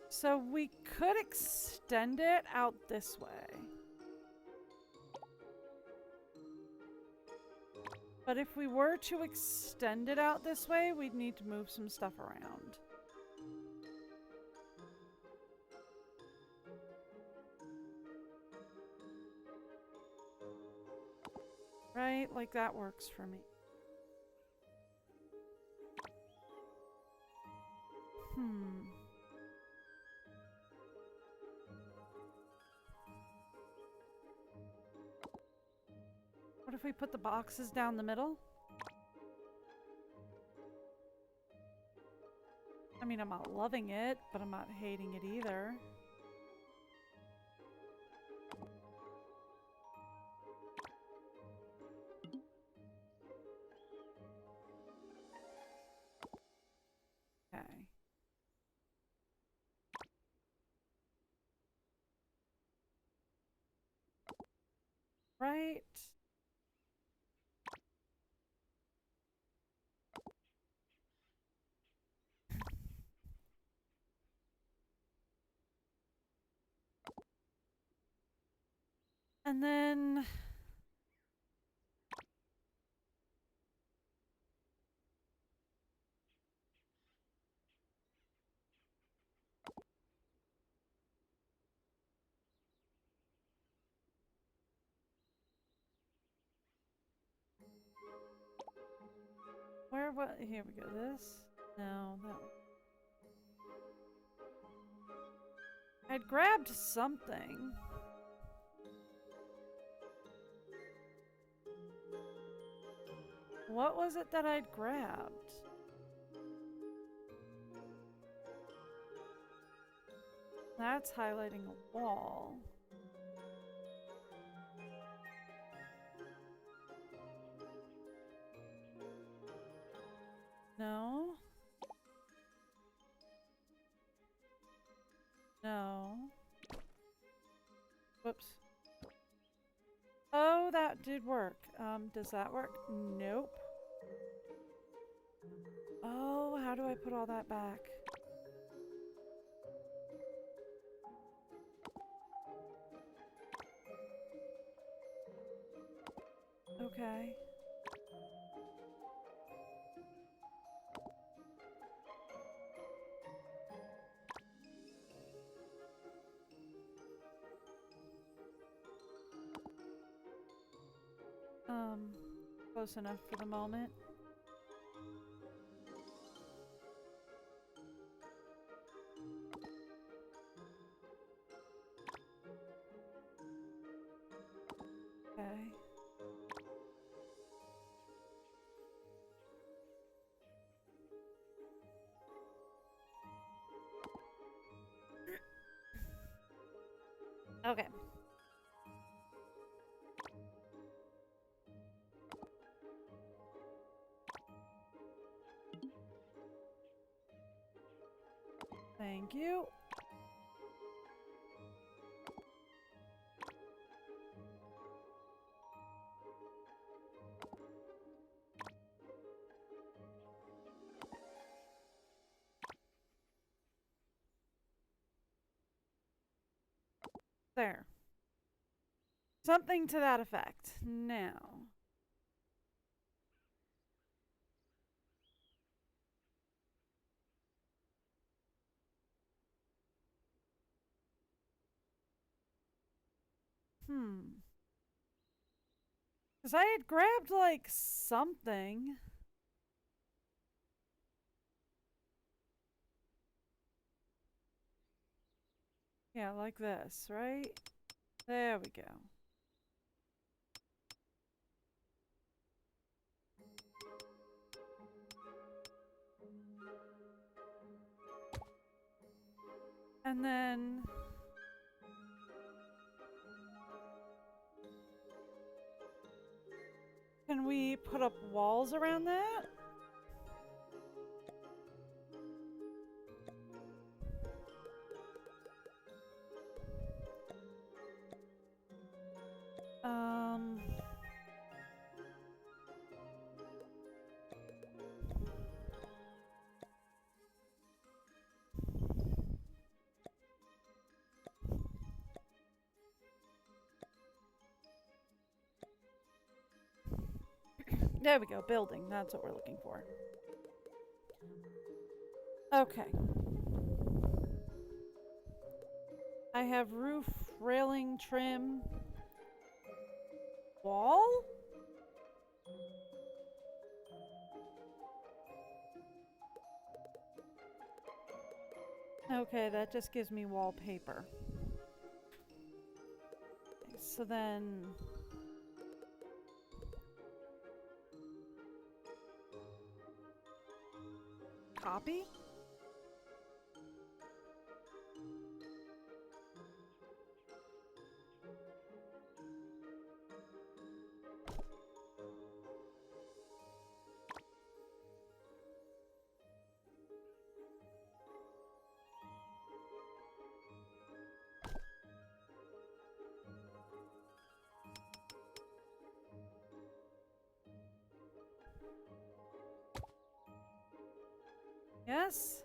A: So we could extend it out this way. But if we were to extend it out this way, we'd need to move some stuff around. Right? Like that works for me. What if we put the boxes down the middle? I mean, I'm not loving it, but I'm not hating it either. Okay. Right? And then... Where, what? Here we go. This? No, that one. I'd grabbed something. What was it that I'd grabbed? That's highlighting a wall. No. No. Whoops. Oh, that did work. Does that work? Nope. Oh, how do I put all that back? Okay. Close enough for the moment. Okay. Okay. Thank you. There. Something to that effect. Now. Because I had grabbed, like, something. Yeah, like this, right? There we go. And then... Can we put up walls around that? There we go, building. That's what we're looking for. Okay. I have roof, railing, trim, wall? Okay, that just gives me wallpaper. Okay, so then... Copy? Yes?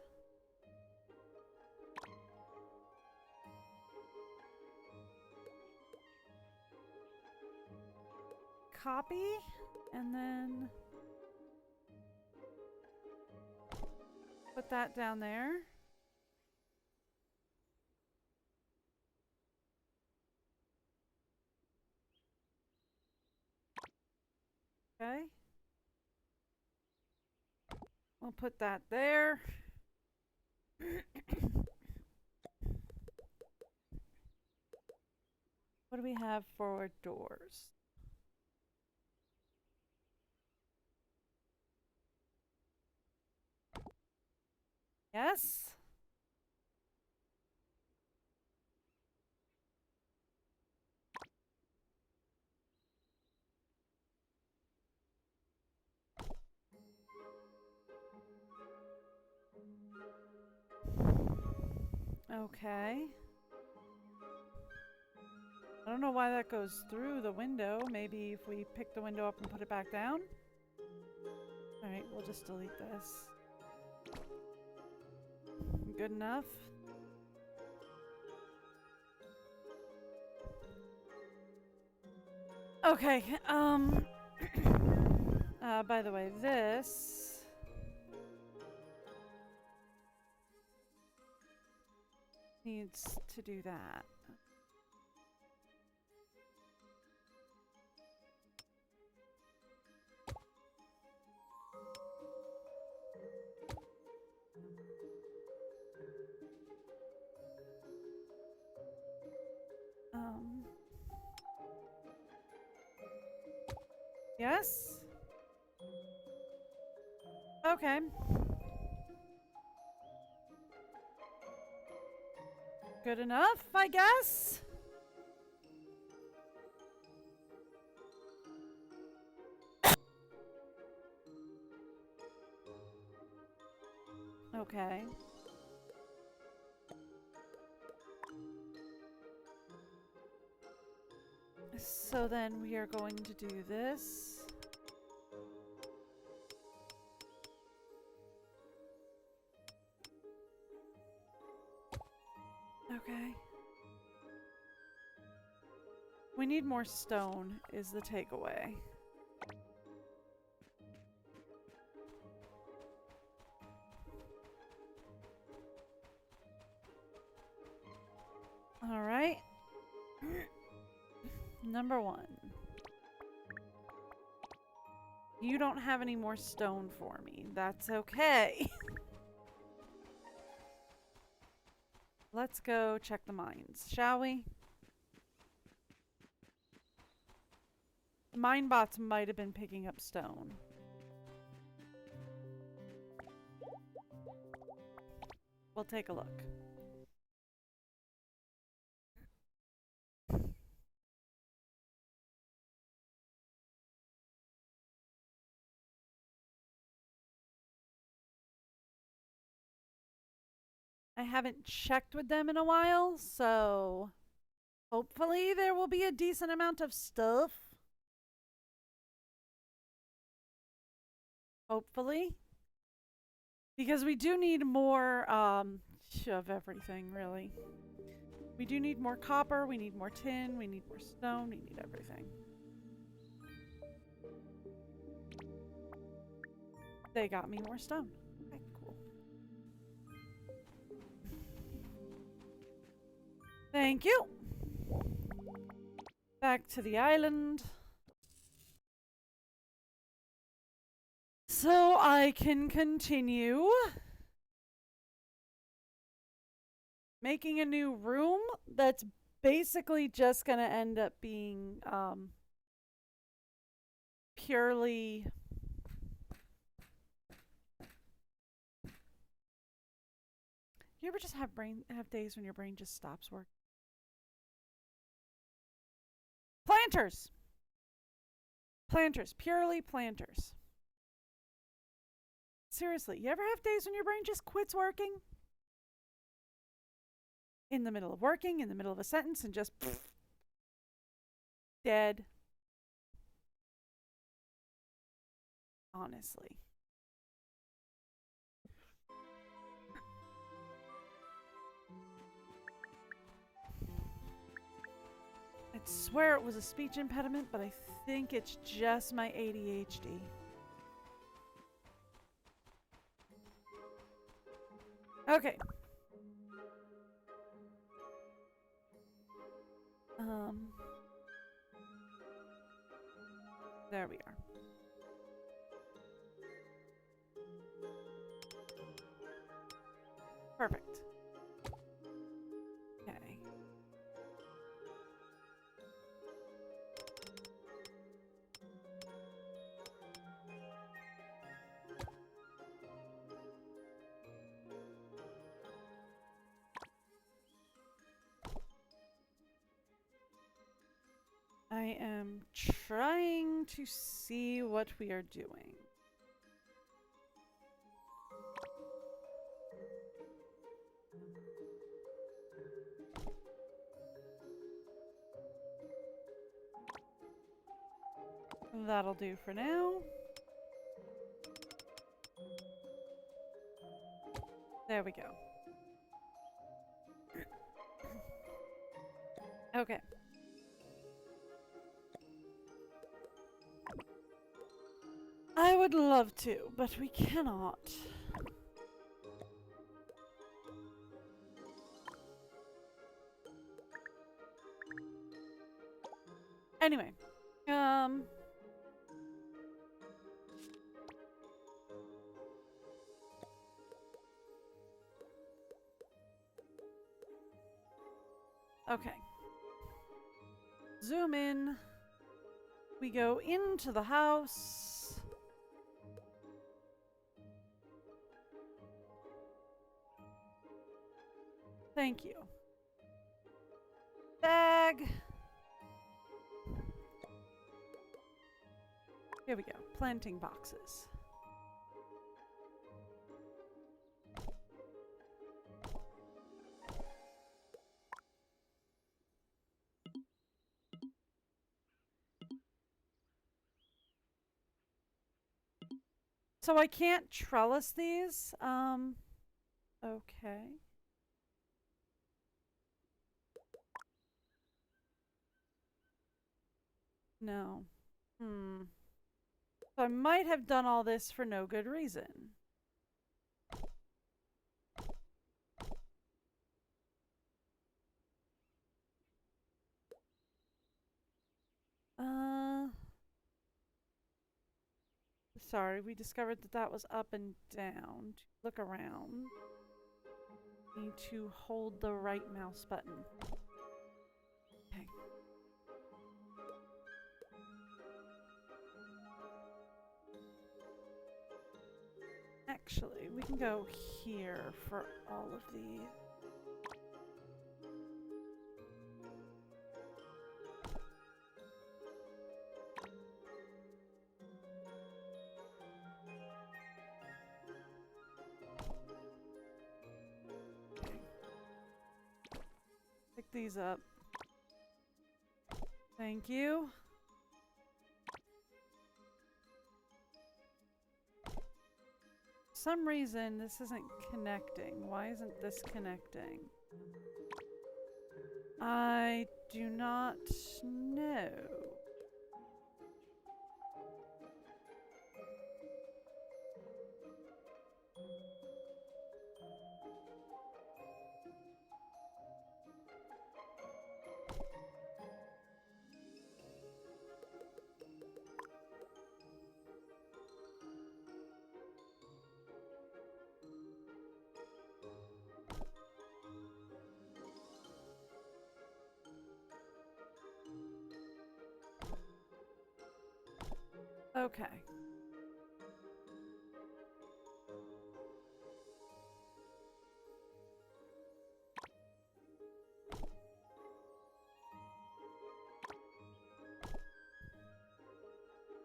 A: Copy? And then... Put that down there. Okay. We'll put that there. What do we have for doors? Yes? Okay. I don't know why that goes through the window. Maybe if we pick the window up and put it back down? Alright, we'll just delete this. Good enough. Okay, by the way, this... needs to do that. Yes? Okay. Good enough, I guess? Okay. So then we are going to do this. Okay. We need more stone, is the takeaway. All right. Number 1. You don't have any more stone for me. That's okay. Let's go check the mines, shall we? Mine bots might have been picking up stone. We'll take a look. I haven't checked with them in a while, so hopefully there will be a decent amount of stuff. Hopefully. Because we do need more of everything, really. We do need more copper, we need more tin, we need more stone, we need everything. They got me more stone. Okay, cool. Thank you. Back to the island. So I can continue making a new room that's basically just gonna end up being purely you ever just have days when your brain just stops working? Planters! Planters. Purely planters. Seriously, you ever have days when your brain just quits working? In the middle of working, in the middle of a sentence, and just pfft, dead. Honestly. I'd swear it was a speech impediment, but I think it's just my ADHD. Okay. There we are. Perfect. Okay. I am trying to see what we are doing. That'll do for now. There we go. Okay. I would love to, but we cannot. Anyway, Okay. Zoom in. We go into the house. Thank you. Bag. Here we go. Planting boxes. So I can't trellis these. Okay. No. So I might have done all this for no good reason. Sorry, we discovered that that was up and down. Look around. Need to hold the right mouse button. Okay. Actually, we can go here for all of these. Pick these up. Thank you. For some reason, this isn't connecting. Why isn't this connecting? I do not know. Okay.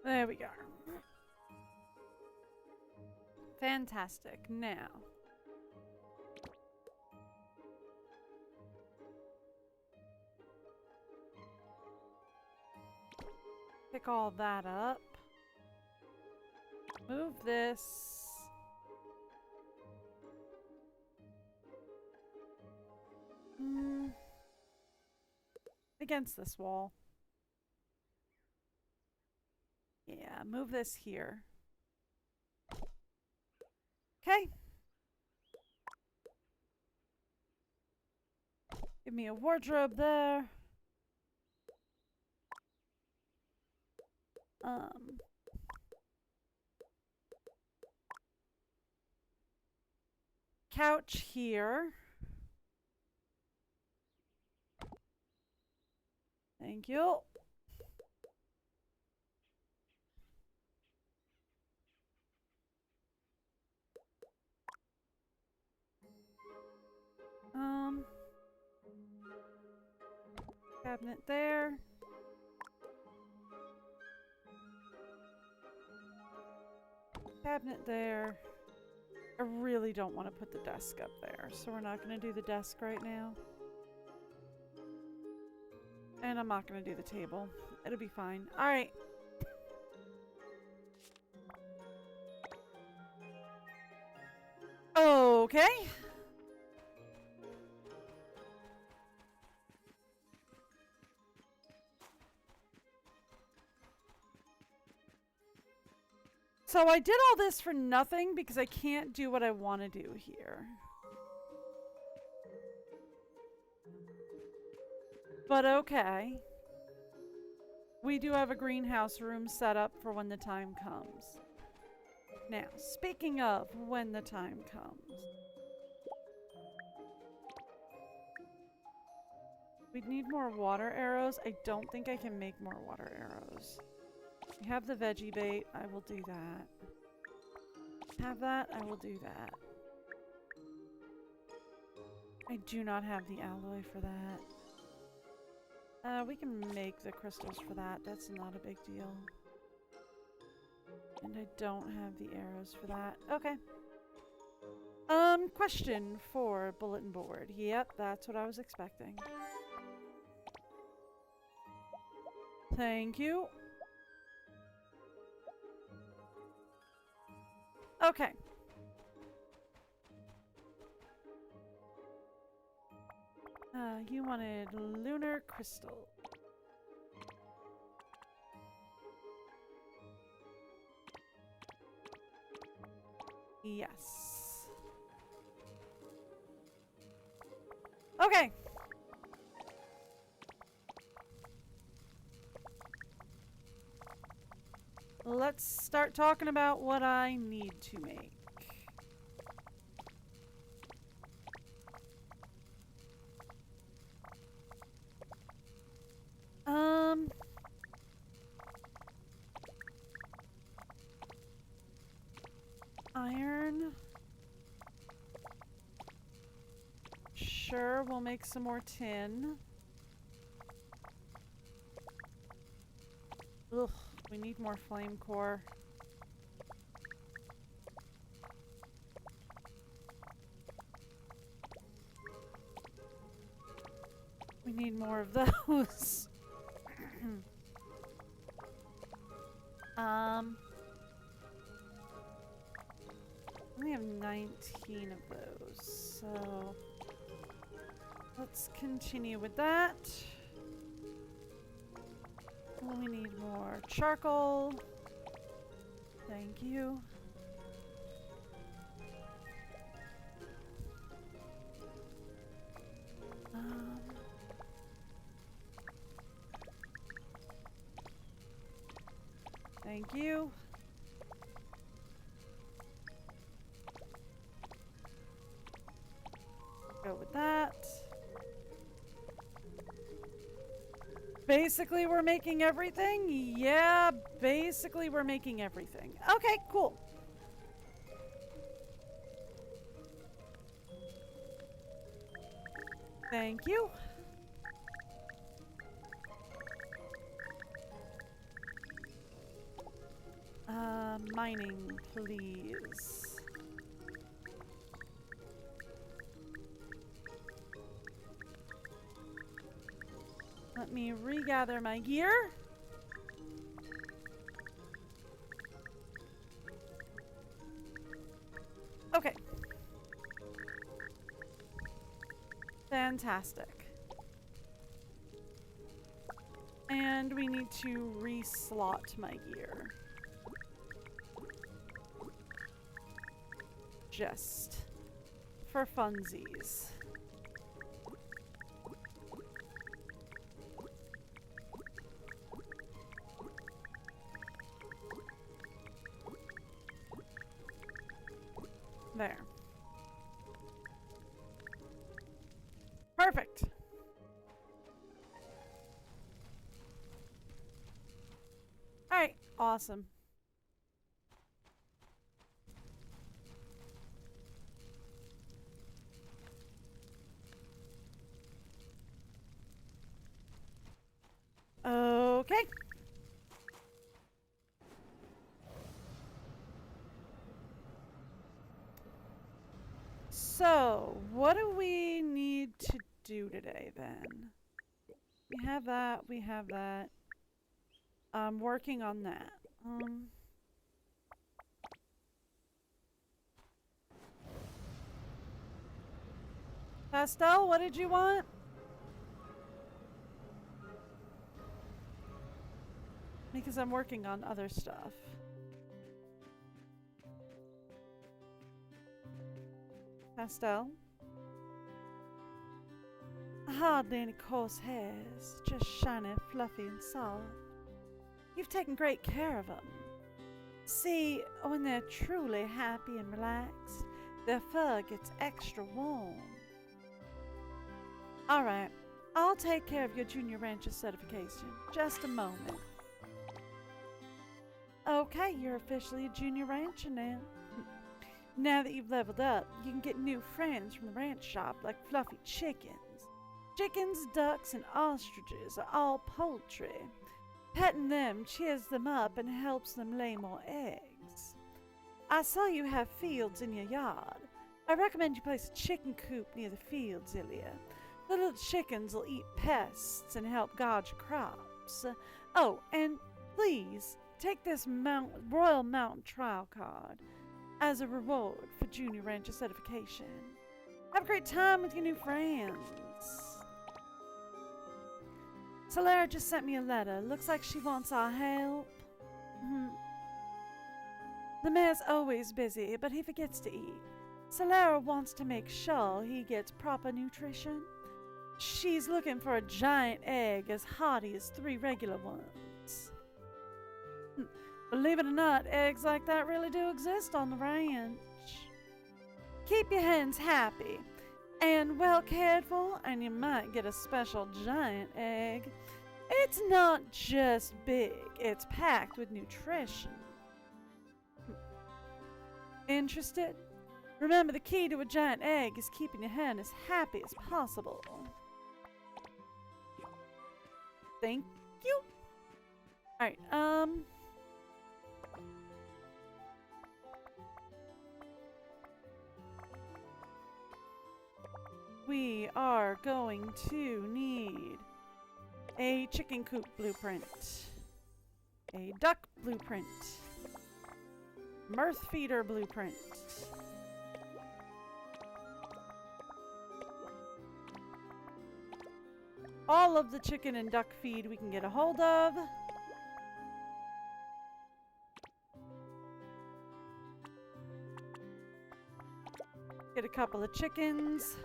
A: There we go. Fantastic. Now. Pick all that up. Move this. Against this wall. Yeah, move this here. Okay. Give me a wardrobe there. Couch here. Thank you. Cabinet there. Cabinet there. I really don't want to put the desk up there, so we're not going to do the desk right now. And I'm not going to do the table. It'll be fine. All right. Okay. So I did all this for nothing because I can't do what I want to do here. But okay. We do have a greenhouse room set up for when the time comes. Now, speaking of when the time comes. We need more water arrows. I don't think I can make more water arrows. We have the veggie bait. I will do that. Have that. I will do that. I do not have the alloy for that. We can make the crystals for that. That's not a big deal. And I don't have the arrows for that. Okay. Question for bulletin board. Yep, that's what I was expecting. Thank you. Okay. You wanted lunar crystal. Yes. Okay. Let's start talking about what I need to make. Iron. Sure, we'll make some more tin. Ugh, we need more flame core. We need more of those. We have 19 of those, so let's continue with that. We need more charcoal. Thank you. Thank you. Go with that. Basically, we're making everything? Yeah, basically, we're making everything. Okay, cool. Thank you. Mining, please. Let me regather my gear. Okay. Fantastic. And we need to re-slot my gear. Just for funsies. There. Perfect. All right, awesome. Okay. So, what do we need to do today then? We have that, we have that. I'm working on that. Pastel, what did you want? Because I'm working on other stuff. Pastel? Hardly any coarse hairs, just shiny, fluffy, and soft. You've taken great care of them. See, when they're truly happy and relaxed, their fur gets extra warm. Alright, I'll take care of your junior rancher certification. Just a moment. Okay, you're officially a junior rancher now. Now that you've leveled up, you can get new friends from the ranch shop like fluffy chickens. Chickens, ducks, and ostriches are all poultry. Petting them cheers them up and helps them lay more eggs. I saw you have fields in your yard. I recommend you place a chicken coop near the fields, Ilya. The little chickens will eat pests and help guard your crops. Oh, and please take this Royal Mountain Trial card as a reward for Junior Rancher certification. Have a great time with your new friends. Solara just sent me a letter. Looks like she wants our help. The mayor's always busy, but he forgets to eat. Solara wants to make sure he gets proper nutrition. She's looking for a giant egg as hearty as 3 regular ones. Believe it or not, eggs like that really do exist on the ranch. Keep your hens happy and well cared for, and you might get a special giant egg. It's not just big, it's packed with nutrition. Interested? Remember, the key to a giant egg is keeping your hen as happy as possible. Thank you. Alright, we are going to need a chicken coop blueprint, a duck blueprint, mirth feeder blueprint, all of the chicken and duck feed we can get a hold of. Get a couple of chickens.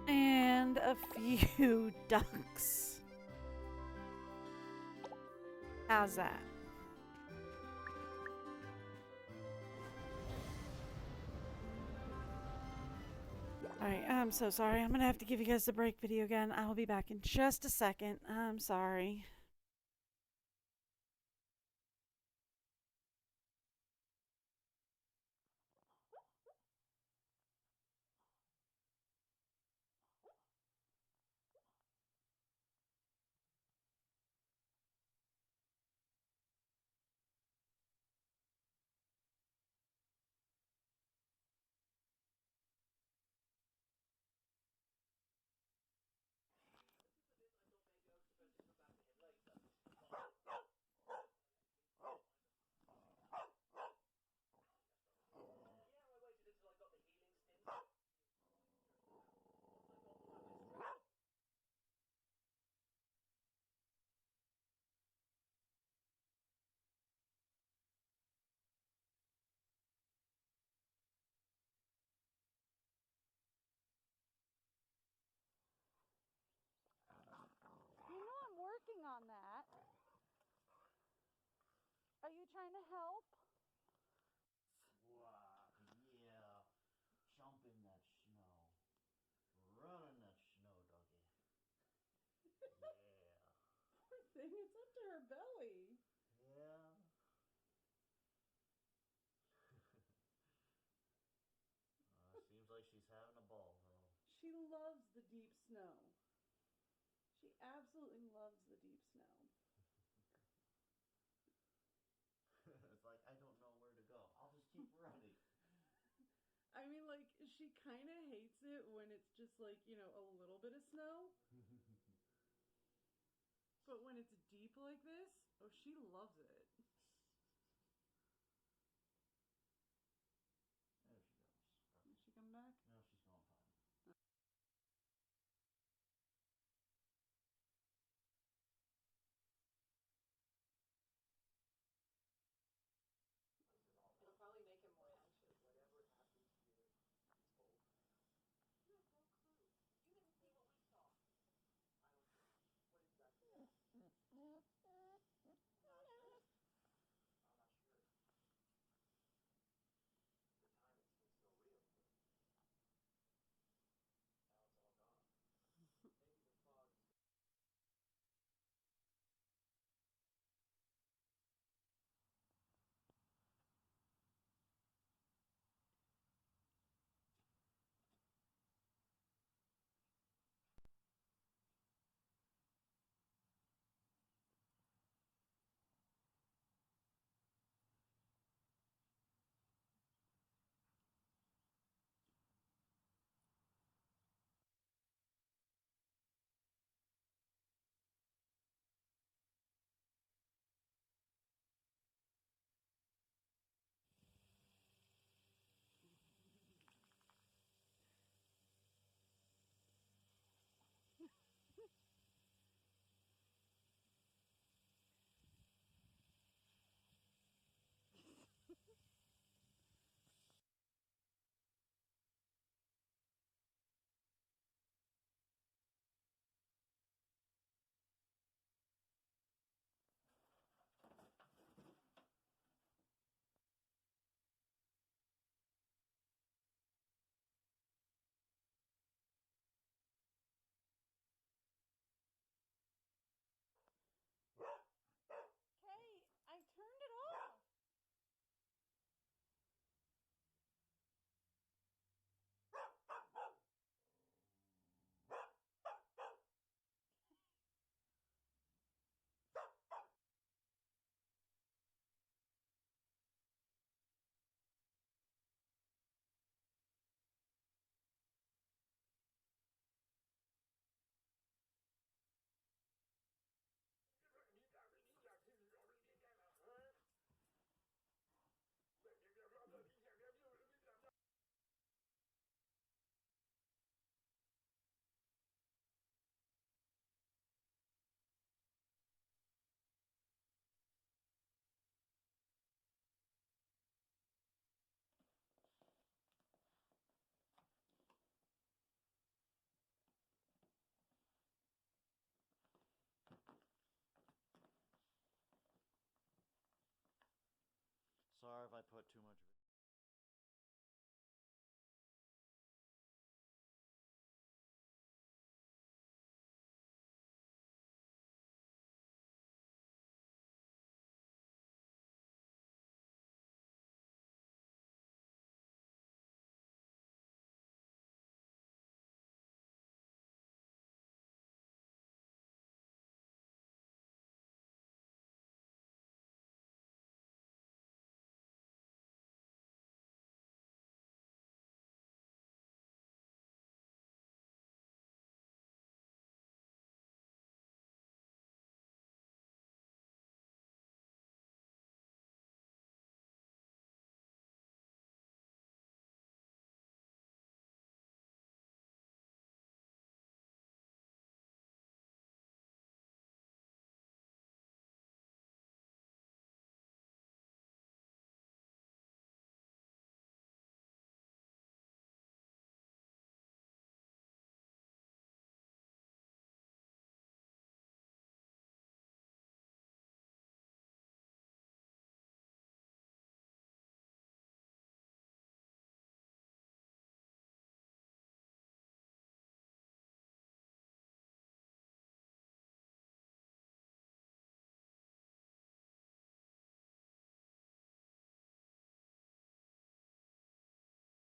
A: And a few ducks. How's that? Alright, I'm so sorry. I'm gonna have to give you guys the break video again. I will be back in just a second. I'm sorry. You know I'm working on that. Are you trying to help?
C: Wow, yeah. Jump in that snow. Run in that snow, doggy. Yeah.
A: Poor thing, it's up to her belly.
C: Yeah. Seems like she's having a ball, though.
A: She loves the deep snow. She absolutely loves the deep snow.
C: It's like, I don't know where to go. I'll just keep running.
A: I mean, like, she kind of hates it when it's just like, you know, a little bit of snow. But when it's deep like this, oh, she loves it.
C: There she goes. Okay.
A: Is she come back?
C: No, she's going fine.
D: It'll probably make him more anxious. Whatever happens here is over. You have no clue. You didn't see what we saw. I don't care. What exactly happened? Not this.
C: put too much.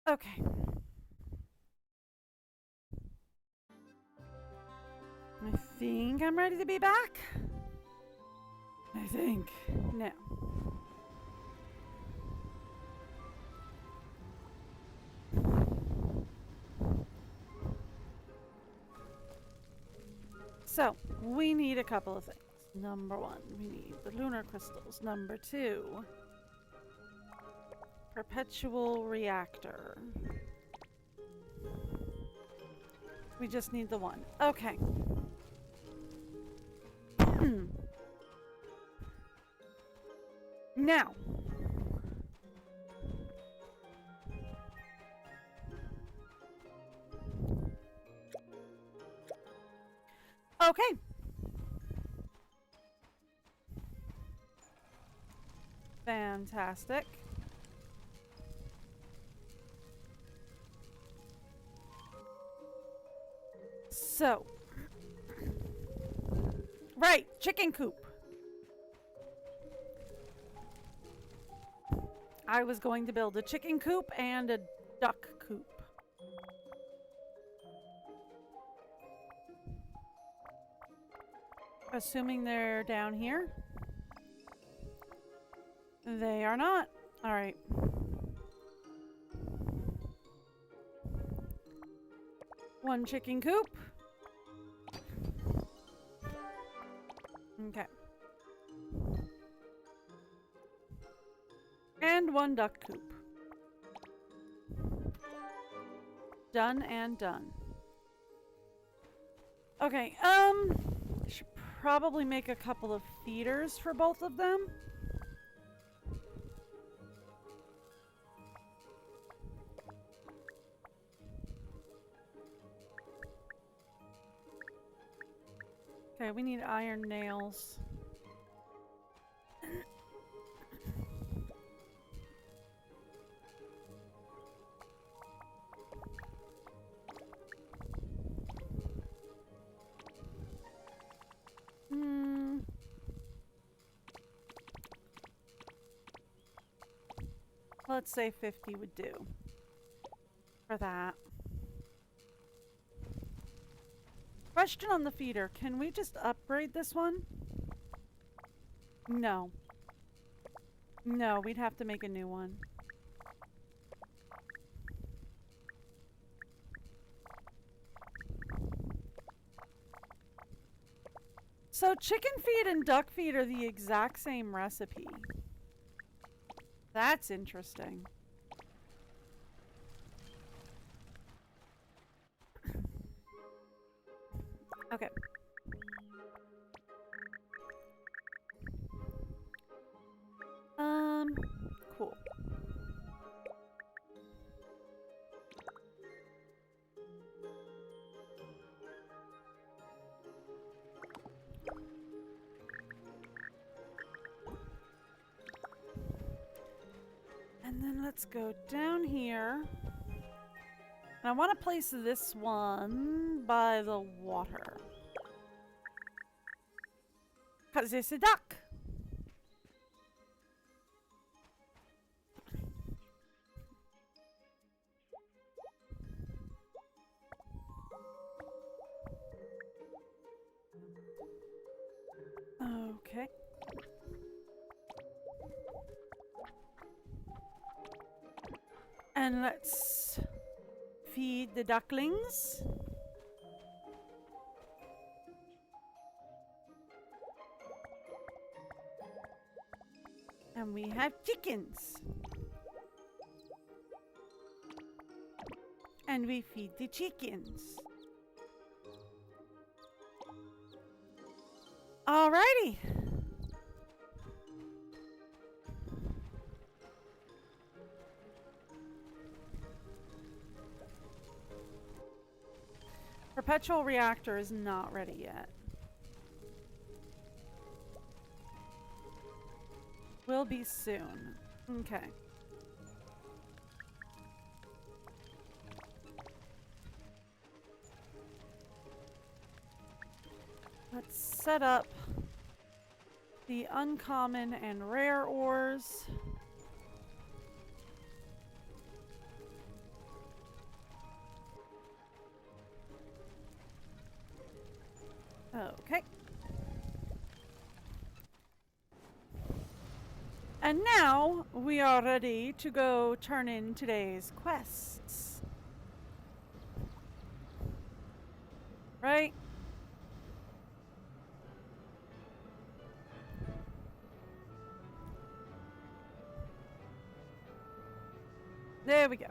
A: Okay. I think I'm ready to be back. I think. No. So, we need a couple of things. Number one, we need the lunar crystals. Number two, perpetual reactor. We just need the one. Okay. Now. Okay. Fantastic. So. Right, chicken coop. I was going to build a chicken coop and a duck coop. Assuming they're down here. They are not. All right. One chicken coop. Okay. And one duck coop. Done and done. Okay, should probably make a couple of feeders for both of them. Okay, we need iron nails. Let's say 50 would do for that. Question on the feeder. Can we just upgrade this one? No. No, we'd have to make a new one. So chicken feed and duck feed are the exact same recipe. That's interesting. Okay. Cool. let's go down here. And I want to place this one by the water. Because it's a duck. Okay. And let's feed the ducklings. And we have chickens. And we feed the chickens. Alrighty. Perpetual reactor is not ready yet. Will be soon. Okay. Let's set up the uncommon and rare ores. Okay. And now we are ready to go turn in today's quests. Right? There we go.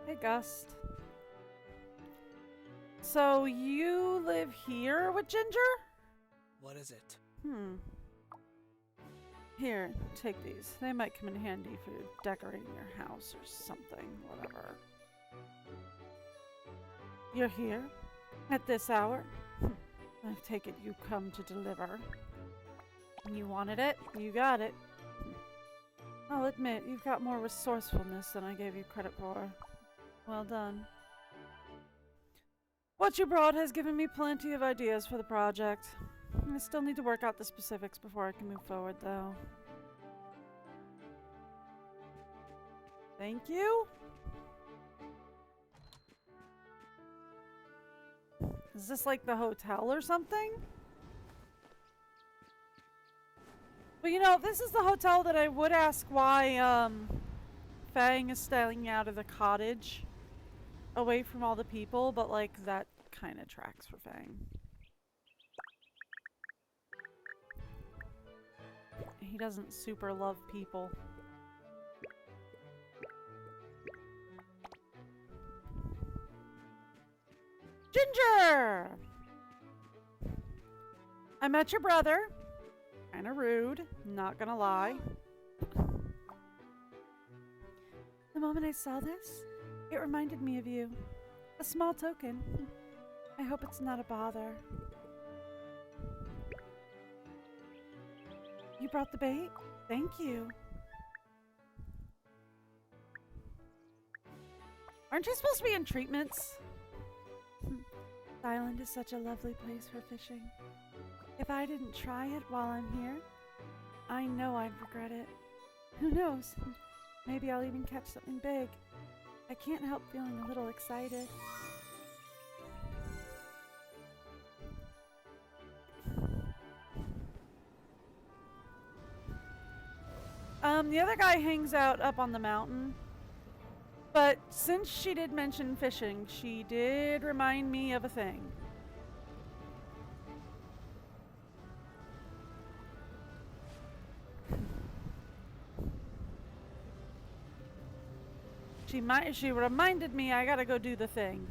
A: Hey, Gust. So you live here with Ginger?
E: What is it?
A: Here, take these. They might come in handy for decorating your house or something, whatever. You're here? At this hour? I take it you come to deliver. You wanted it? You got it. I'll admit, you've got more resourcefulness than I gave you credit for. Well done. What you brought has given me plenty of ideas for the project. I still need to work out the specifics before I can move forward, though. Thank you. Is this like the hotel or something? Well, you know, this is the hotel that I would ask why, Fang is staying out of the cottage. Away from all the people, but, like, that kind of tracks for Fang. He doesn't super love people. Ginger! I met your brother. Kinda rude, not gonna lie. The moment I saw this, it reminded me of you. A small token. I hope it's not a bother. You brought the bait? Thank you. Aren't you supposed to be in treatments? The island is such a lovely place for fishing. If I didn't try it while I'm here, I know I'd regret it. Who knows? Maybe I'll even catch something big. I can't help feeling a little excited. The other guy hangs out up on the mountain. But since she did mention fishing, she did remind me of a thing. She reminded me I gotta go do the thing.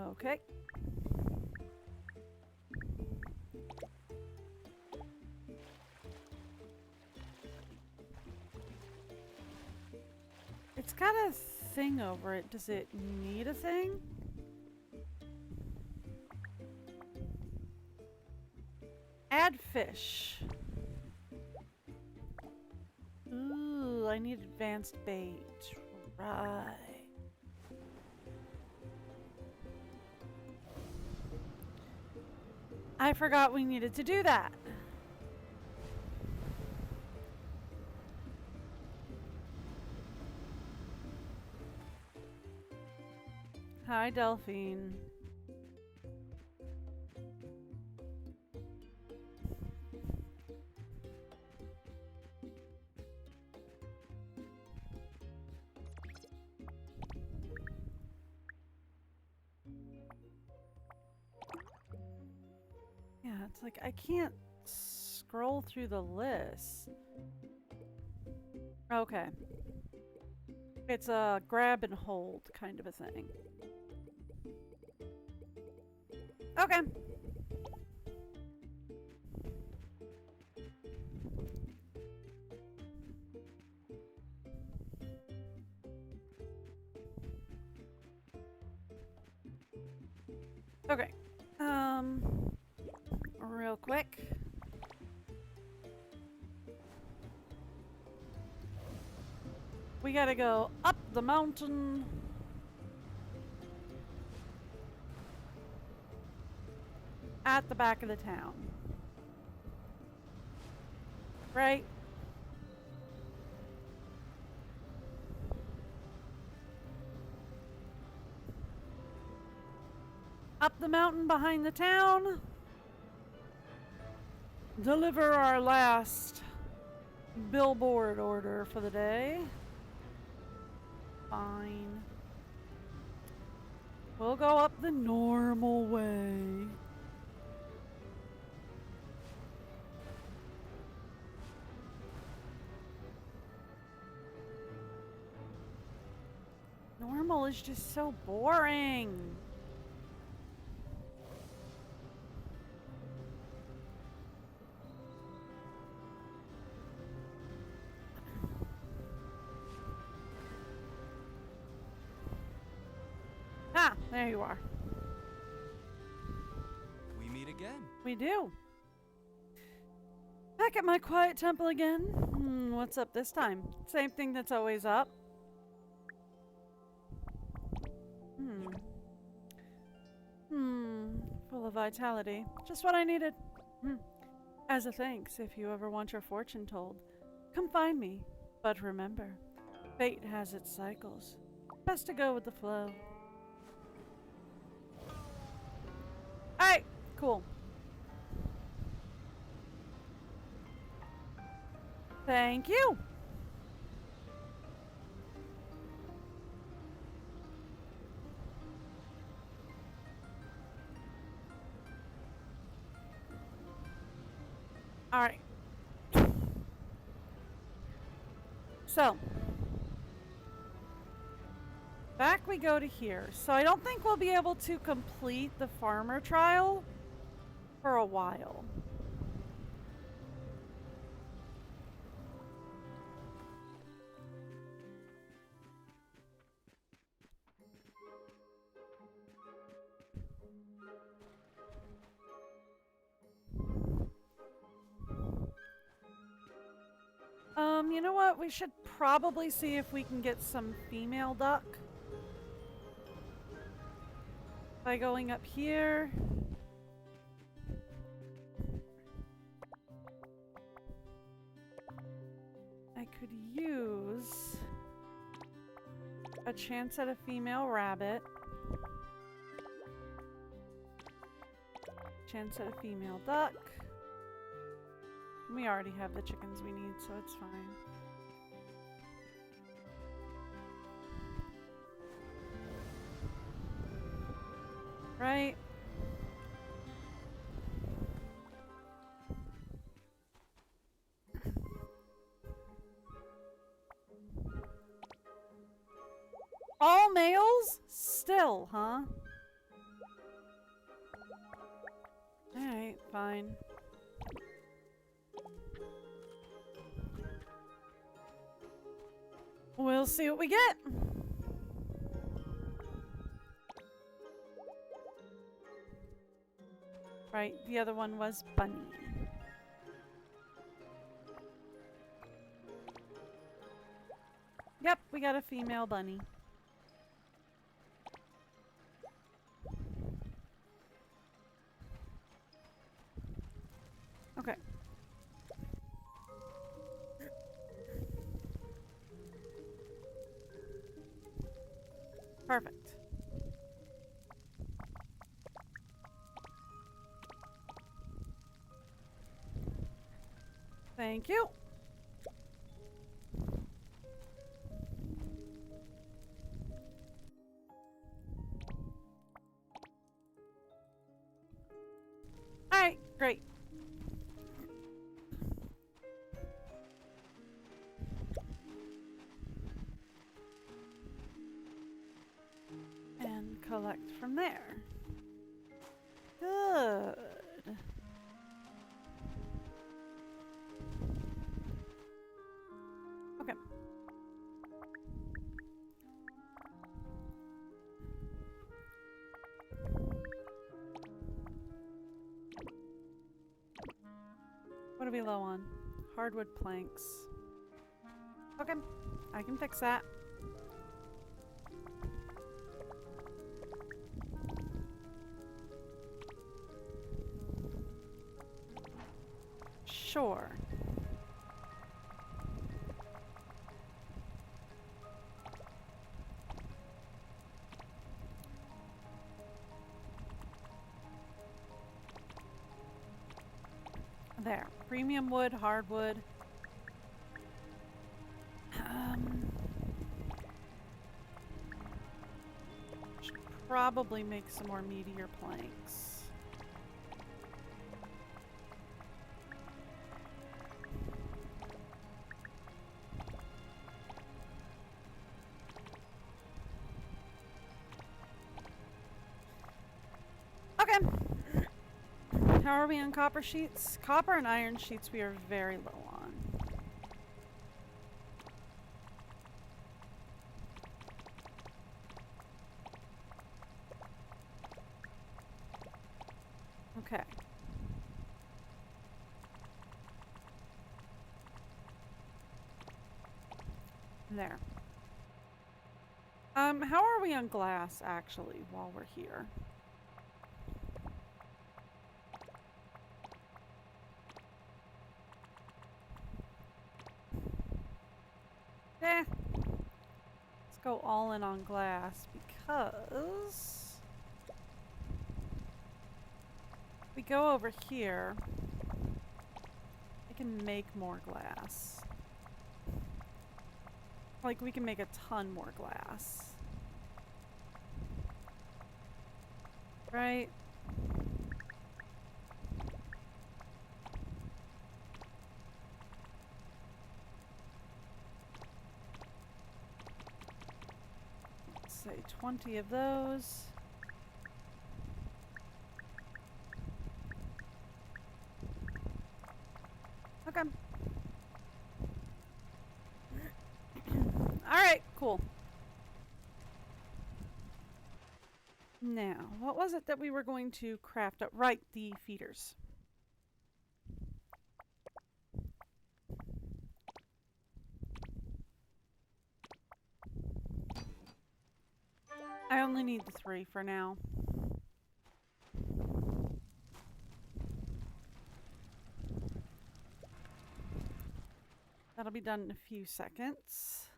A: Okay. It's got a thing over it. Does it need a thing? Add fish. Ooh, I need advanced bait. Right. I forgot we needed to do that. Hi, Delphine. Yeah, it's like I can't scroll through the list. Okay. It's a grab and hold kind of a thing. Okay. Okay. Real quick. We gotta go up the mountain. At the back of the town. Right? Up the mountain behind the town. Deliver our last billboard order for the day. Fine. We'll go up the normal way. Normal is just so boring. Ah, there you are.
F: We meet again.
A: We do. Back at my quiet temple again. What's up this time? Same thing that's always up. Full of vitality. Just what I needed. As a thanks, if you ever want your fortune told, come find me. But remember, fate has its cycles. Best to go with the flow. Alright, cool. Thank you. All right. So, back we go to here. So I don't think we'll be able to complete the farmer trial for a while. You know what? We should probably see if we can get some female duck by going up here. I could use a chance at a female rabbit. Chance at a female duck. We already have the chickens we need, so it's fine. Right? All males? Still, huh? Alright, fine. We'll see what we get. Right, the other one was bunny. Yep, we got a female bunny. Okay. Perfect. Thank you. All right, great. And collect from there. Good. Okay. What are we low on? Hardwood planks. Okay, I can fix that. Sure. There. Premium wood, hardwood. Should probably make some more meteor planks. Okay. How are we on copper sheets? Copper and iron sheets we are very low on. Okay. There. How are we on glass actually while we're here? Let's go all in on glass because we go over here, we can make more glass. Like, we can make a ton more glass. Right? Say 20 of those. Okay. Alright, cool. Now, what was it that we were going to craft up? Right, the feeders. I only need the 3 for now. That'll be done in a few seconds.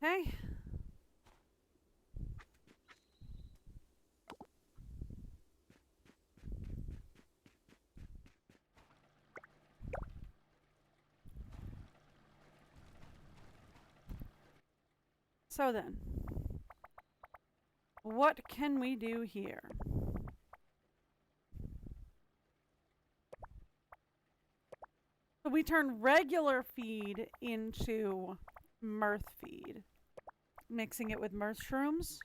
A: Okay. So then, what can we do here? we turn regular feed into mirth feed, mixing it with mushrooms.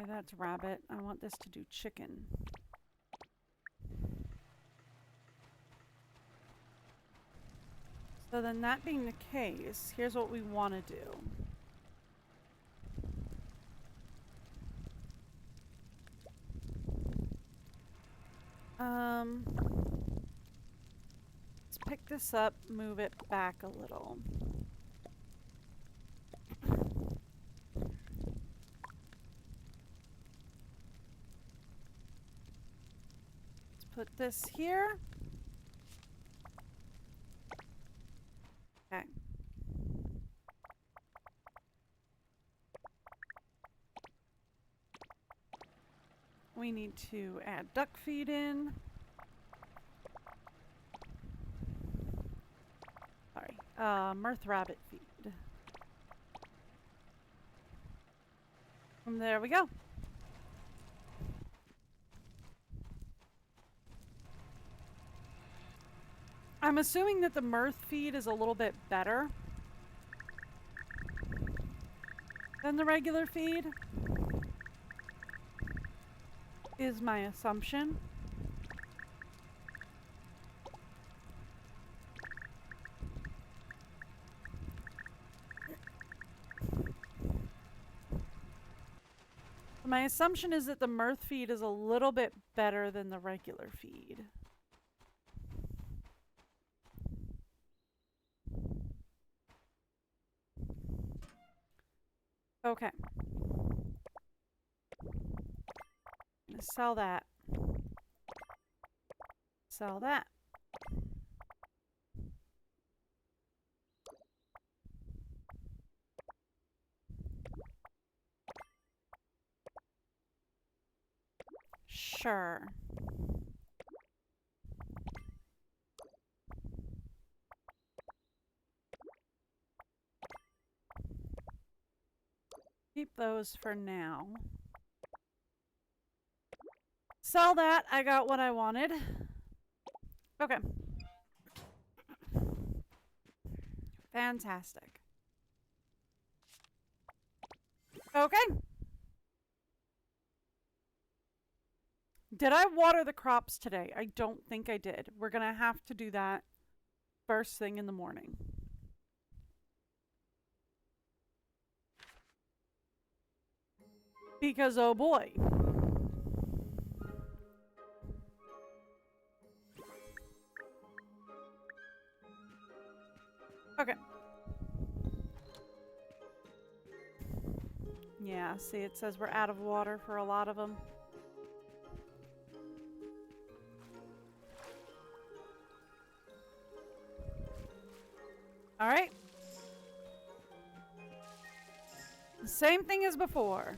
A: Okay, that's rabbit. I want this to do chicken. So then that being the case, here's what we want to do. Let's pick this up, move it back a little. Let's put this here. Okay. We need to add duck feed in. Sorry, mirth rabbit feed. And there we go. I'm assuming that the mirth feed is a little bit better than the regular feed, is my assumption. My assumption is that the mirth feed is a little bit better than the regular feed. Okay. I'm gonna sell that. Sell that. Sure. Keep those for now. Sell that. I got what I wanted. Okay. Fantastic. Okay. Did I water the crops today? I don't think I did. We're gonna have to do that first thing in the morning. Because, oh boy. Okay. Yeah, see, it says we're out of water for a lot of them. All right. Same thing as before.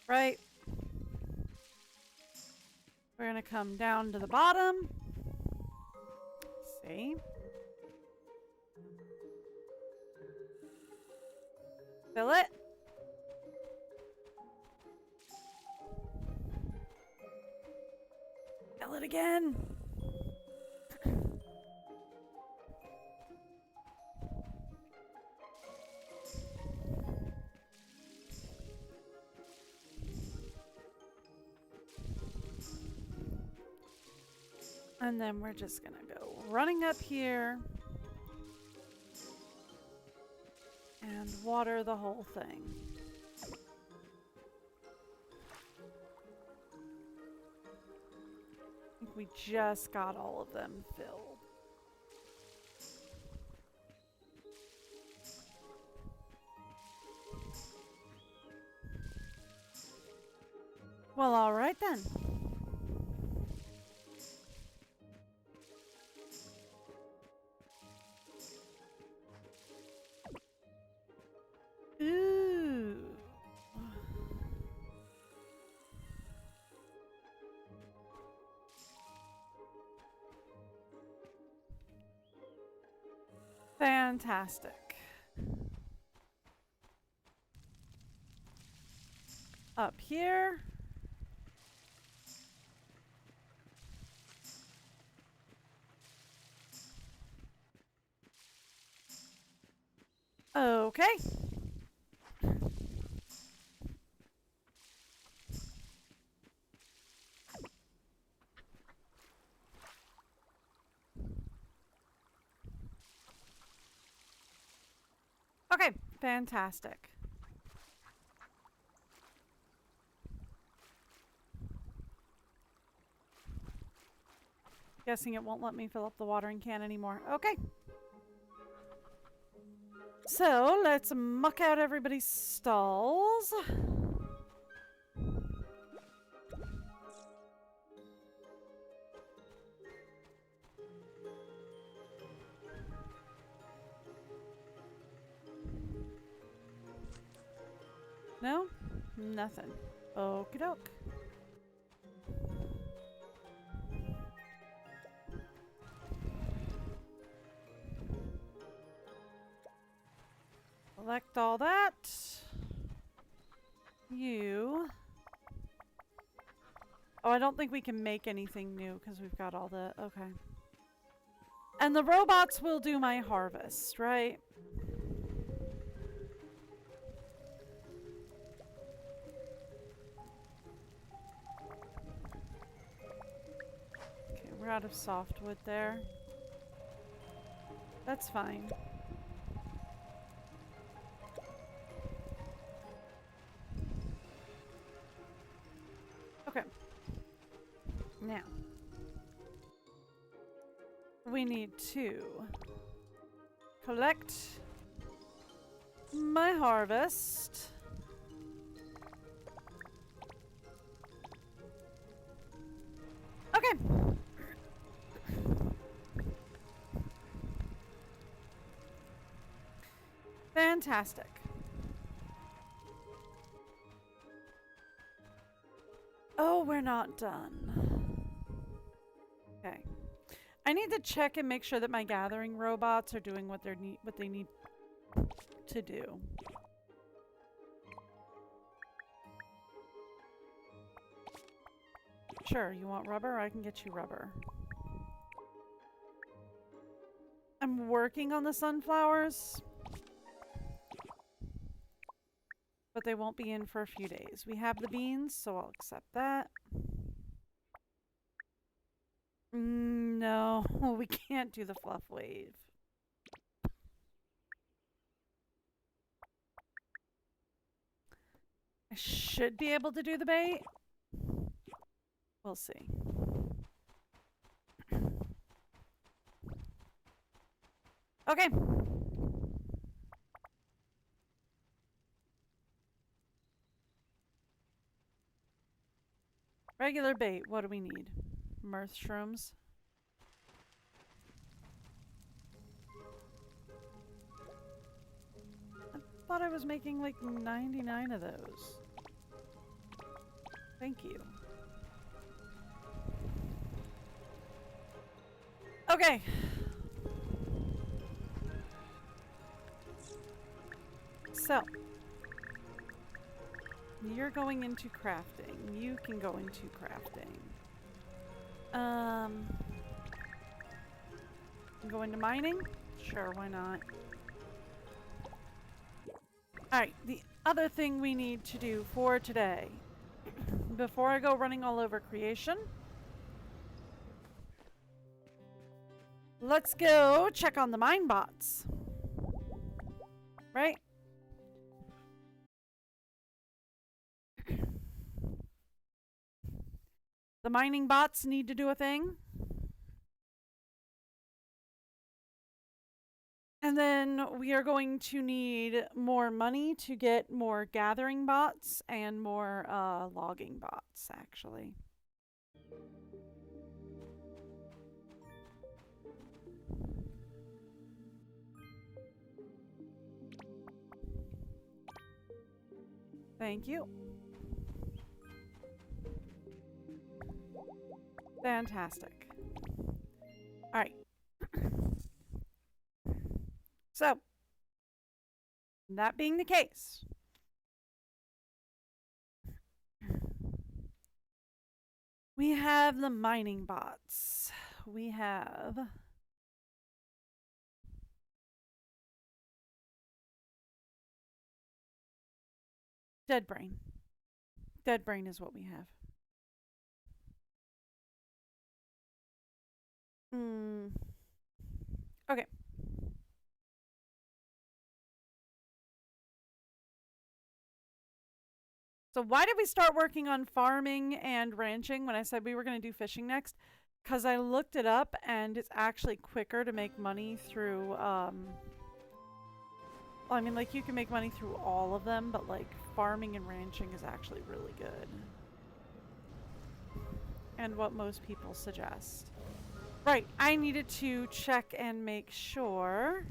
A: Right. We're gonna come down to the bottom. See? Fill it. Fill it again. And then we're just gonna go running up here and water the whole thing. I think we just got all of them filled. Well, all right then. Ooh. Fantastic. Up here. Okay. Okay, fantastic. Guessing it won't let me fill up the watering can anymore. Okay. So, let's muck out everybody's stalls. No? Nothing. Okie doke. Collect all that. You. Oh, I don't think we can make anything new because we've got all the... Okay. And the robots will do my harvest, right? Okay, we're out of softwood there. That's fine. Okay. Now. We need to collect my harvest. Okay. Fantastic. Oh, we're not done. Okay. I need to check and make sure that my gathering robots are doing what they need to do. Sure, you want rubber? I can get you rubber. I'm working on the sunflowers, but they won't be in for a few days. We have the beans, so I'll accept that. No, we can't do the fluff wave. I should be able to do the bait. We'll see. Okay. Regular bait. What do we need? Mirth shrooms. I thought I was making like 99 of those. Thank you. Okay. So. You're going into crafting. You can go into crafting. Go into mining? Sure, why not? Alright, the other thing we need to do for today, before I go running all over creation, let's go check on the mine bots. Right? The mining bots need to do a thing. And then we are going to need more money to get more gathering bots and more logging bots, actually. Thank you. Fantastic. All right. So, that being the case, we have the mining bots. We have Dead Brain. Dead Brain is what we have. Okay. So why did we start working on farming and ranching when I said we were going to do fishing next? Because I looked it up and it's actually quicker to make money through, I mean, like, you can make money through all of them, but, like, farming and ranching is actually really good. And what most people suggest. Right, I needed to check and make sure.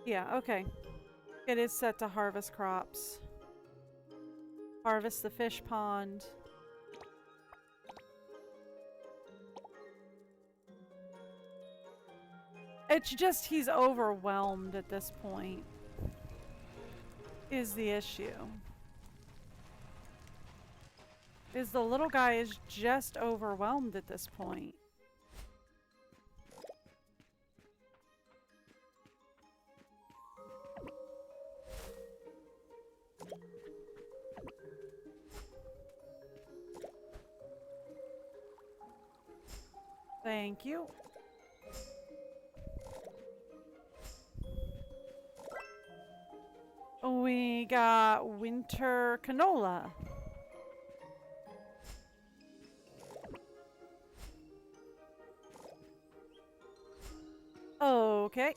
A: Yeah, okay. It is set to harvest crops. Harvest the fish pond. It's just he's overwhelmed at this point. Is the issue. Is the little guy is just overwhelmed at this point. Thank you. We got winter canola. Okay.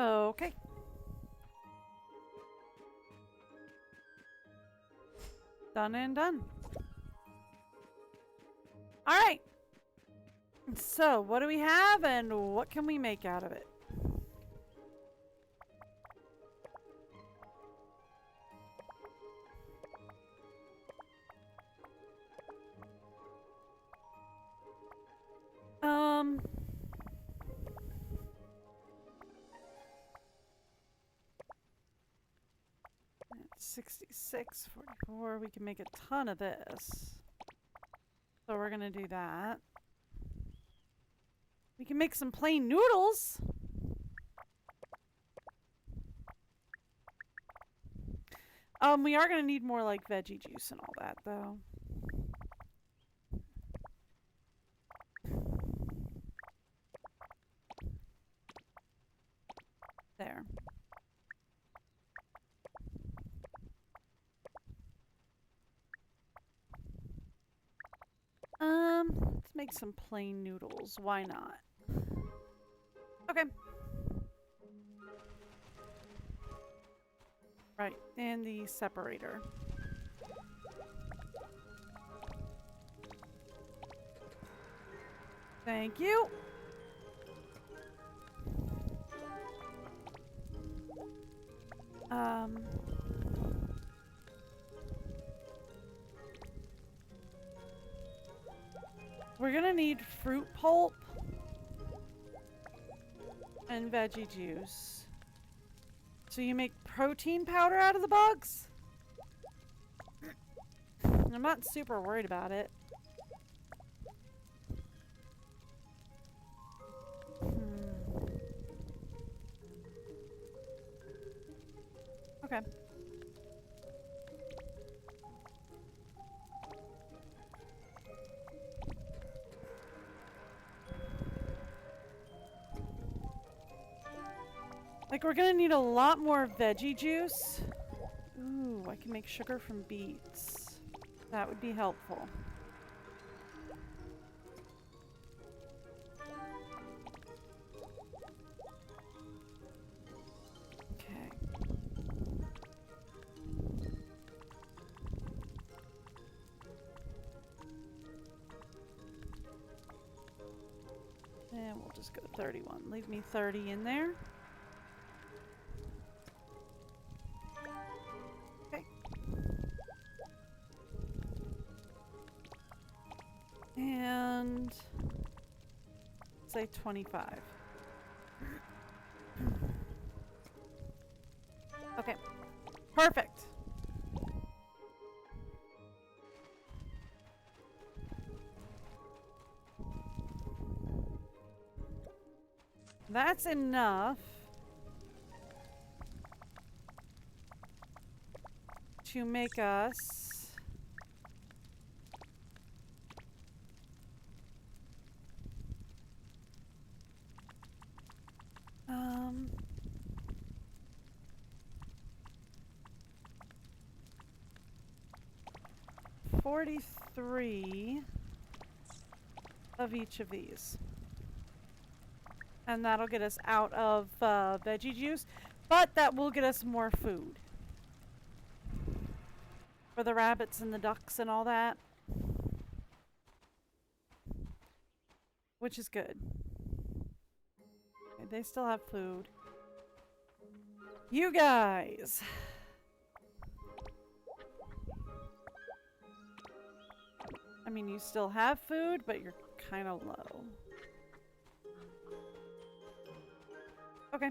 A: Okay. Done and done. All right. So, what do we have and what can we make out of it? That's 66, 44. We can make a ton of this. So we're gonna do that. We can make some plain noodles. We are gonna need more like veggie juice and all that though. There. Let's make some plain noodles. Why not? Okay. Right, and the separator. Thank you. We're gonna need fruit pulp and veggie juice. So you make protein powder out of the bugs? I'm not super worried about it. Okay. Like, we're gonna need a lot more veggie juice. Ooh, I can make sugar from beets. That would be helpful. Okay. And we'll just go 31. Leave me 30 in there. Okay. And say 25. Okay. Perfect. That's enough to make us um 43 of each of these. And that'll get us out of veggie juice, but that will get us more food for the rabbits and the ducks and all that, which is good. Okay, they still have food. You guys! I mean, you still have food, but you're kind of low. Okay.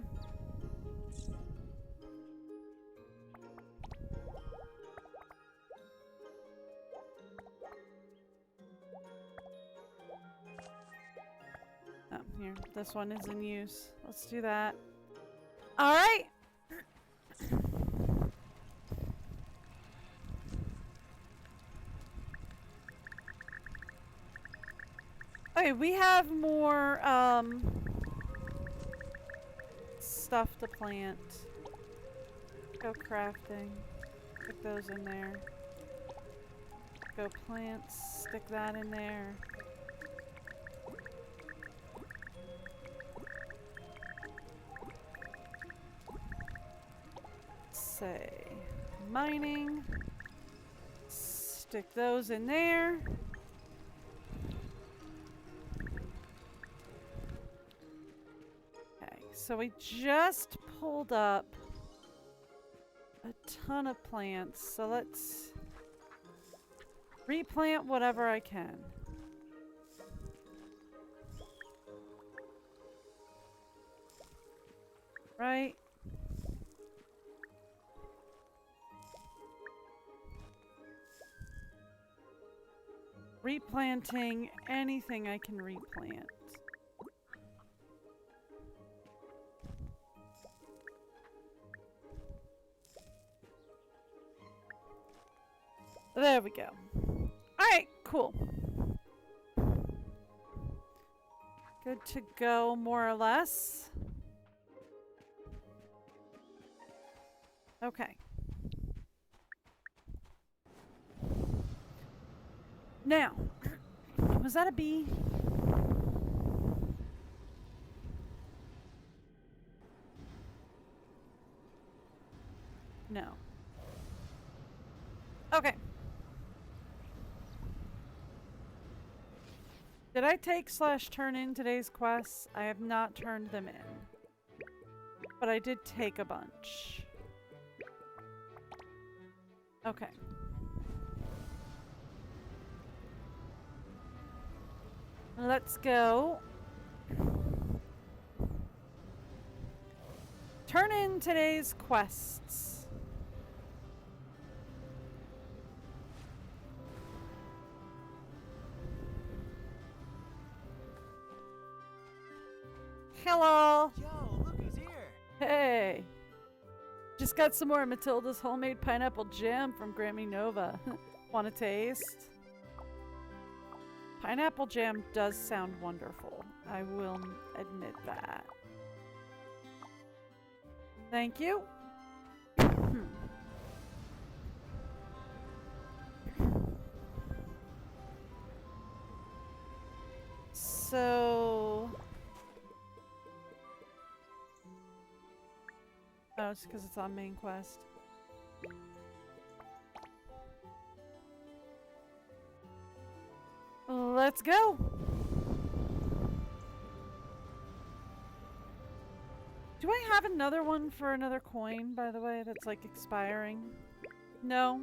A: Oh, here. This one is in use. Let's do that. All right. Okay, we have more, stuff to plant. Go crafting. Stick those in there. Go plants. Stick that in there. Say mining. Stick those in there. So we just pulled up a ton of plants, so let's replant whatever I can. Right? Replanting anything I can replant. There we go. Alright, cool. Good to go, more or less. Okay. Now, was that a bee? No. Okay. Did I take / turn in today's quests? I have not turned them in. But I did take a bunch. Okay. Let's go. Turn in today's quests. Hello.
F: Yo, look who's here.
A: Hey. Just got some more Matilda's homemade pineapple jam from Grammy Nova. Want a taste? Pineapple jam does sound wonderful. I will admit that. Thank you. So... oh, it's because it's on main quest. Let's go! Do I have another one for another coin, by the way, that's like expiring? No.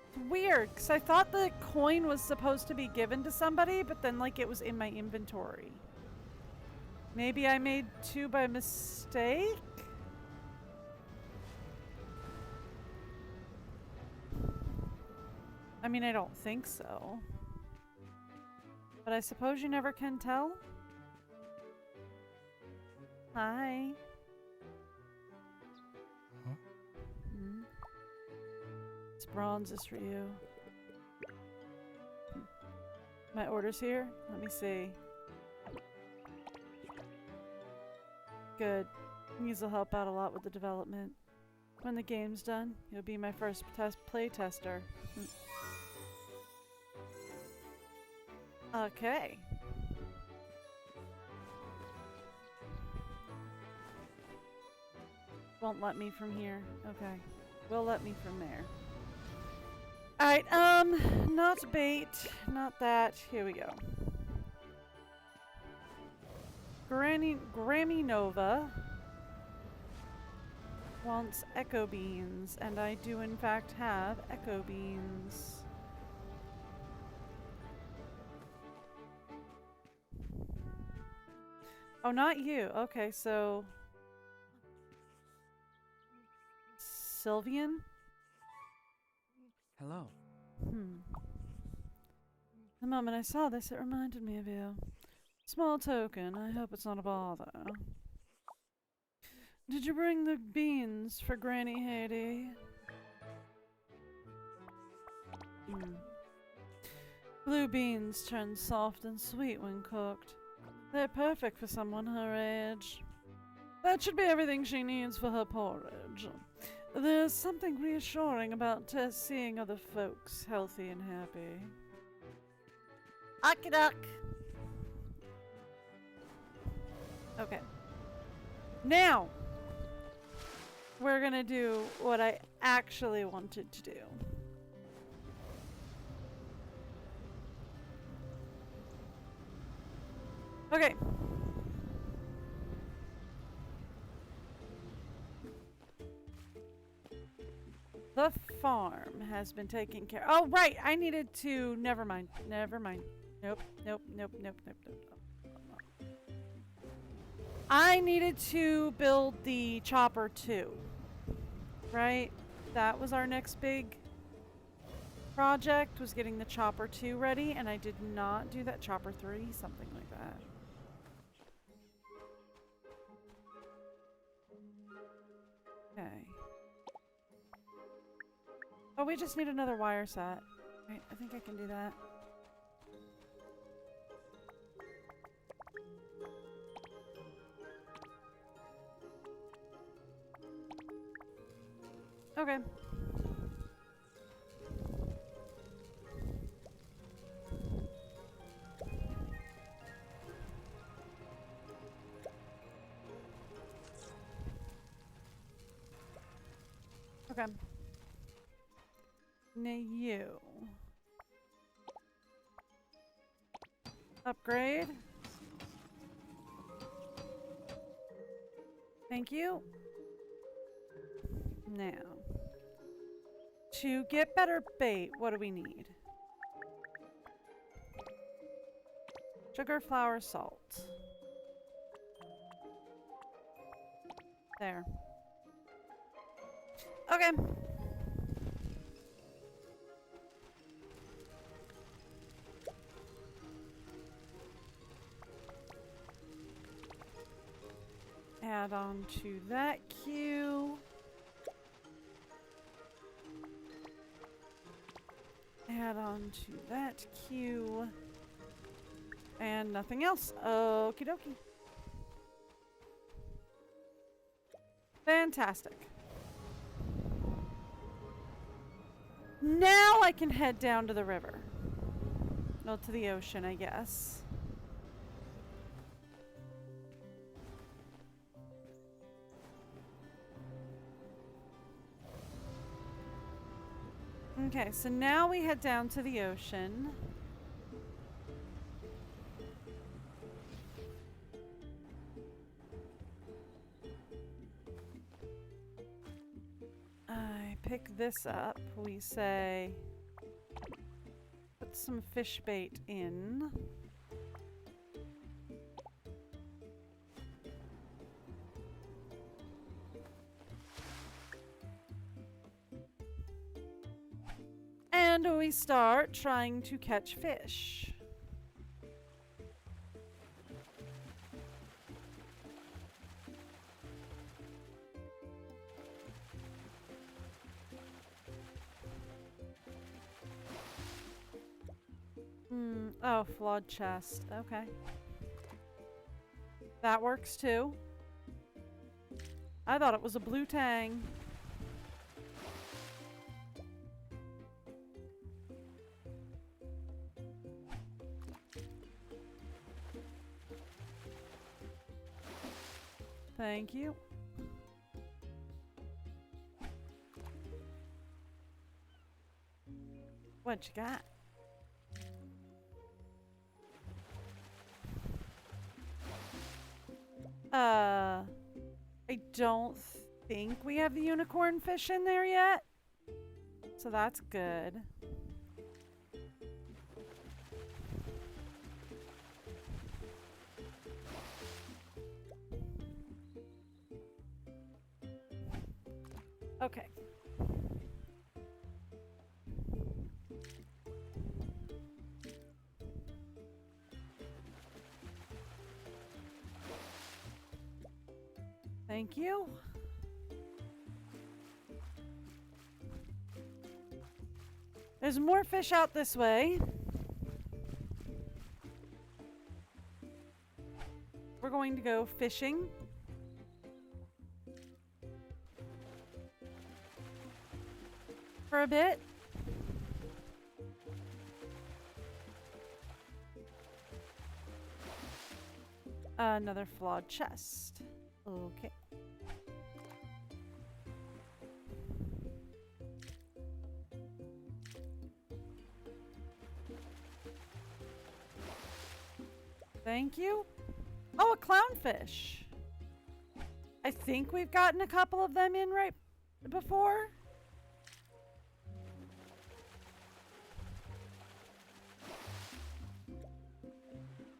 A: It's weird, because I thought the coin was supposed to be given to somebody, but then like it was in my inventory. Maybe I made 2 by mistake? I mean, I don't think so. But I suppose you never can tell? Hi.
E: Huh?
A: Hmm? This bronze is for you. My order's here? Let me see. Good. These will help out a lot with the development. When the game's done, you'll be my first play tester. Okay. Won't let me from here. Okay. Will let me from there. Alright, not bait. Not that. Here we go. Grammy Nova wants echo beans, and I do in fact have echo beans. Oh, not you. Okay, so Sylvian?
E: Hello.
A: The moment I saw this, it reminded me of you. Small token. I hope it's not a bother. Did you bring the beans for Granny Haiti? Blue beans turn soft and sweet when cooked. They're perfect for someone her age. That should be everything she needs for her porridge. There's something reassuring about seeing other folks healthy and happy. Akidak! Okay. Now, we're gonna do what I actually wanted to do. Okay. The farm has been taken care of. Oh, right. I needed to. Never mind. Never mind. Nope. Nope. Nope. Nope. Nope. Nope. I needed to build the chopper 2. Right? That was our next big project, was getting the chopper 2 ready, and I did not do that. Chopper 3, something like that. Okay. Oh, we just need another wire set. Right, I think I can do that. Okay. Okay. Now you. Upgrade. Thank you. Now. To get better bait, what do we need? Sugar, flour, salt. There. Okay. Add on to that queue. Add on to that queue. And nothing else. Okie dokie. Fantastic. Now I can head down to the river. No, to the ocean, I guess. Okay, so now we head down to the ocean. pick this up, we say, put some fish bait in. And we start trying to catch fish. Oh, flawed chest. Okay. That works too. I thought it was a blue tang. Thank you. What you got? I don't think we have the unicorn fish in there yet. So that's good. Okay. Thank you. There's more fish out this way. We're going to go fishing. For a bit. Another flawed chest. Okay. Thank you. Oh, a clownfish. I think we've gotten a couple of them in right before.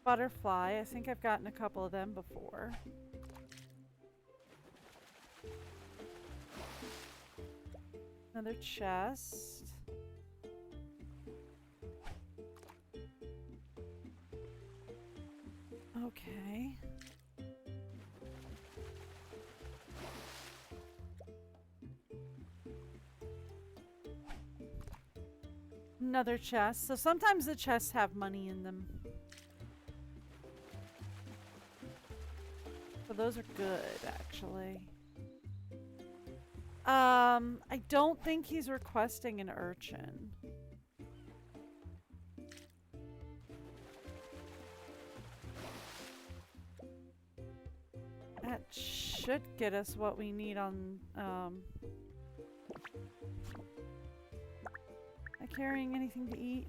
A: Butterfly. I think I've gotten a couple of them before. Another chest. Okay. Another chest. So sometimes the chests have money in them. So those are good, actually. I don't think he's requesting an urchin. That should get us what we need on, Am I carrying anything to eat?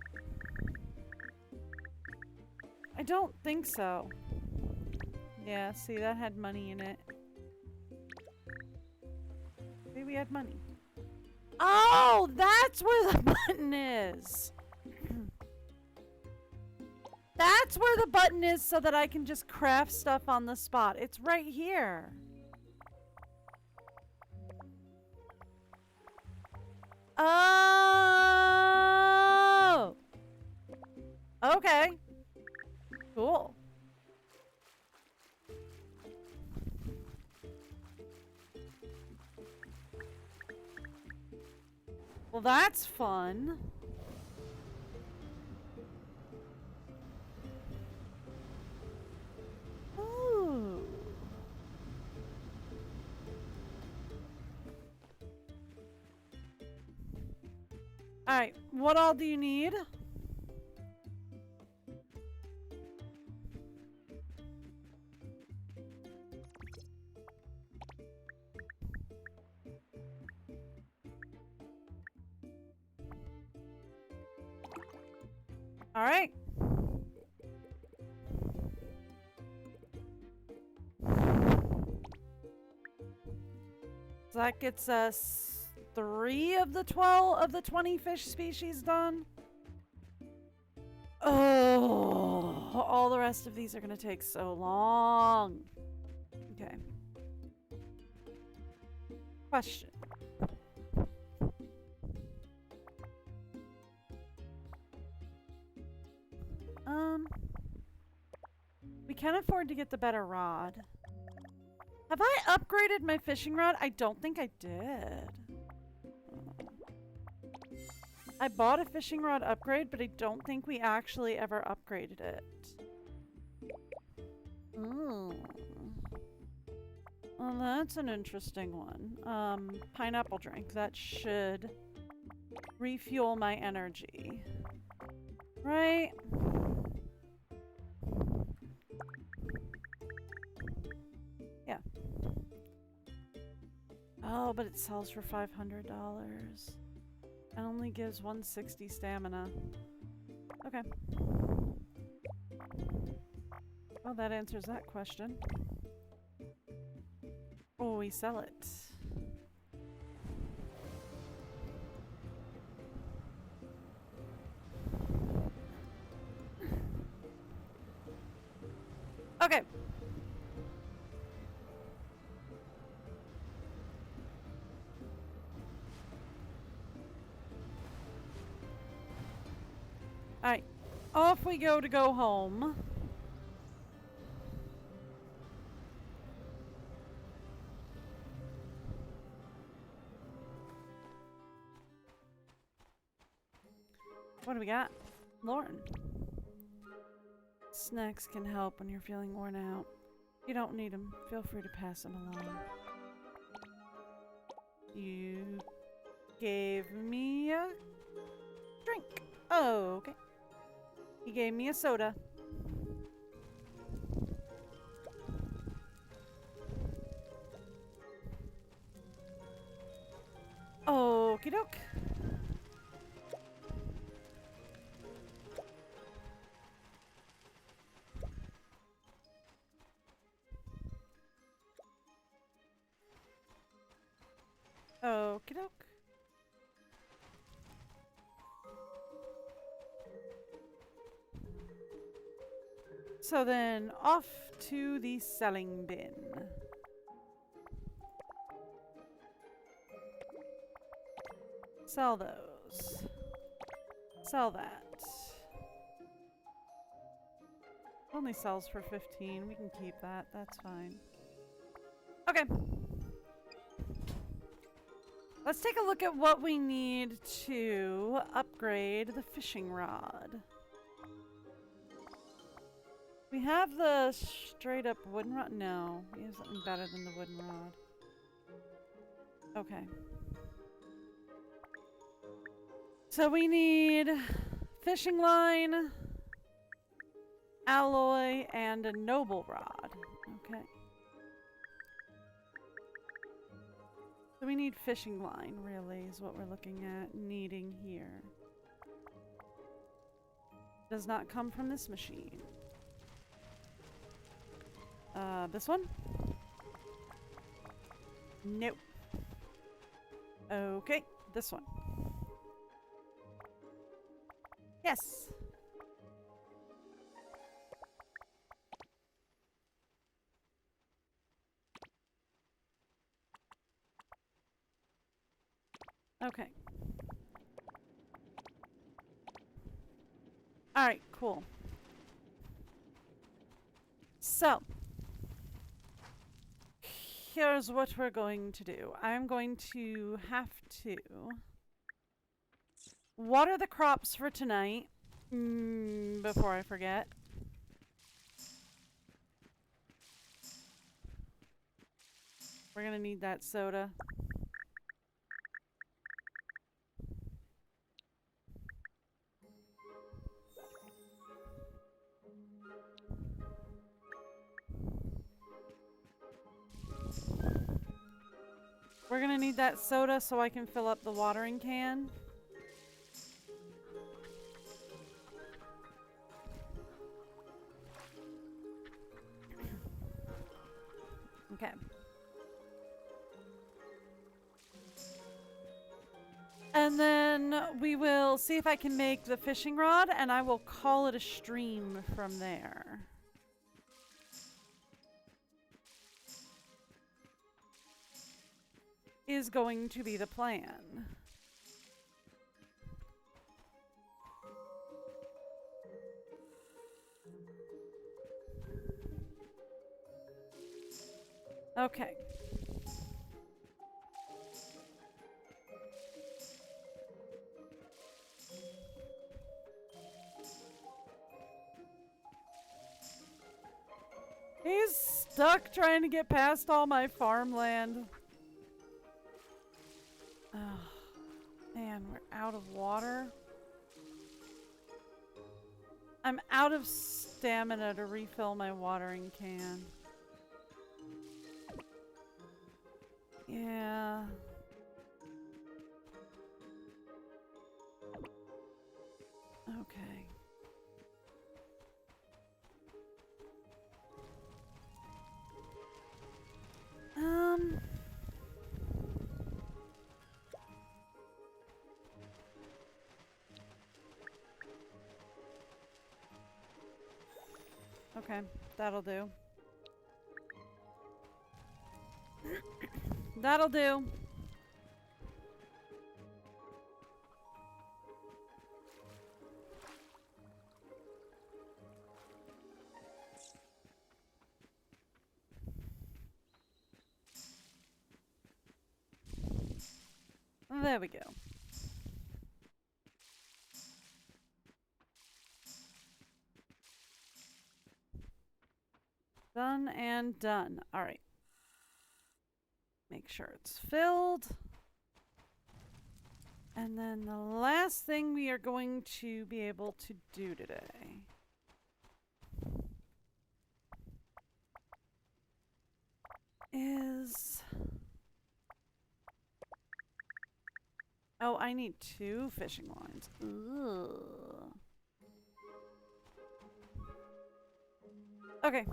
A: I don't think so. Yeah, see, that had money in it. See, we had money. Oh, that's where the button is. That's where the button is so that I can just craft stuff on the spot. It's right here. Oh! Okay. Cool. Well, that's fun. Ooh. All right, what all do you need? All right. So that gets us 3 of the 12 of the 20 fish species done. Oh, all the rest of these are going to take so long. Okay. Question. We can afford to get the better rod. Have I upgraded my fishing rod? I don't think I did. I bought a fishing rod upgrade, but I don't think we actually ever upgraded it. Ooh. Well, that's an interesting one. Pineapple drink. That should refuel my energy. Right? Yeah. Oh, but it sells for $500. It only gives 160 stamina. Okay. Well, that answers that question. Oh, we sell it. Okay. Alright. Off we go to go home. What do we got? Lauren. Snacks can help when you're feeling worn out. If you don't need them, feel free to pass them along. You gave me a drink. Oh, okay. He gave me a soda. Okie doke. Okie doke. So then, off to the selling bin. Sell those. Sell that. Only sells for 15. We can keep that. That's fine. Okay. Let's take a look at what we need to upgrade the fishing rod. We have the straight up wooden rod. No, we have something better than the wooden rod. Okay. So we need fishing line, alloy, and a noble rod. Okay. So we need fishing line, really, is what we're looking at needing here. Does not come from this machine. This one? Nope. Okay, this one. Yes. Okay. All right, cool. So, here's what we're going to do. I'm going to have to water the crops for tonight before I forget. We're gonna need that soda. We're gonna need that soda so I can fill up the watering can. Okay. And then we will see if I can make the fishing rod, and I will call it a stream from there. Is going to be the plan. Okay. He's stuck trying to get past all my farmland. Oh, man, we're out of water. I'm out of stamina to refill my watering can. Yeah. Okay. Okay, that'll do. That'll do. There we go. Done and done. All right. Make sure it's filled. And then the last thing we are going to be able to do today is... Oh, I need 2 fishing lines. Ugh. Okay.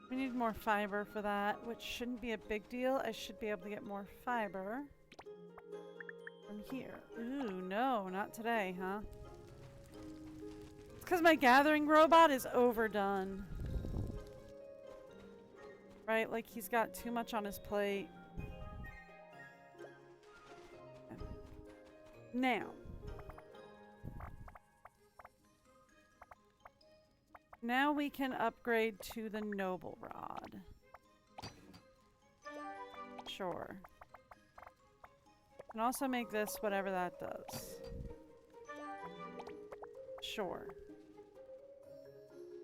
A: We need more fiber for that, which shouldn't be a big deal. I should be able to get more fiber from here. Ooh, no, not today, huh? It's because my gathering robot is overdone. Right? Like, he's got too much on his plate. Now. Now we can upgrade to the noble rod. Sure. Can also make this whatever that does. Sure.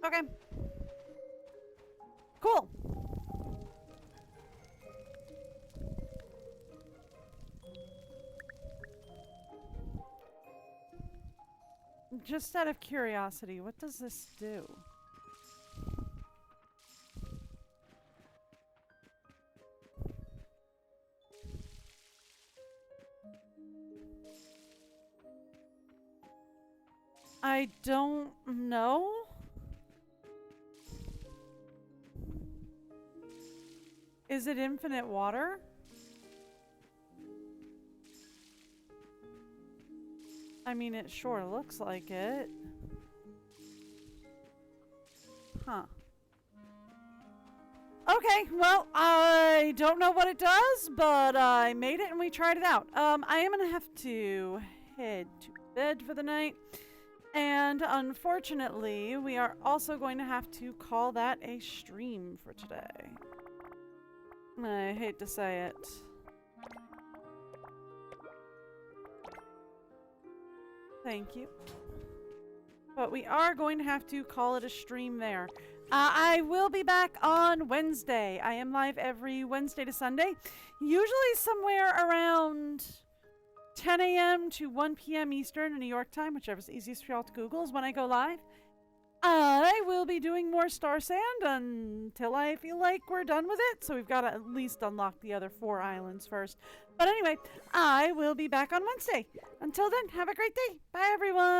A: Okay. Cool. Just out of curiosity, what does this do? I don't know. Is it infinite water? I mean, it sure looks like it. Huh. Okay, well, I don't know what it does, but I made it and we tried it out. I am gonna have to head to bed for the night. And unfortunately, we are also going to have to call that a stream for today. I hate to say it. Thank you. But we are going to have to call it a stream there. I will be back on Wednesday. I am live every Wednesday to Sunday. Usually somewhere around 10 a.m. to 1 p.m. Eastern in New York time, whichever's easiest for y'all to Google is when I go live. I will be doing more Starsand until I feel like we're done with it. So we've got to at least unlock the other 4 islands first. But anyway, I will be back on Wednesday. Until then, have a great day. Bye, everyone.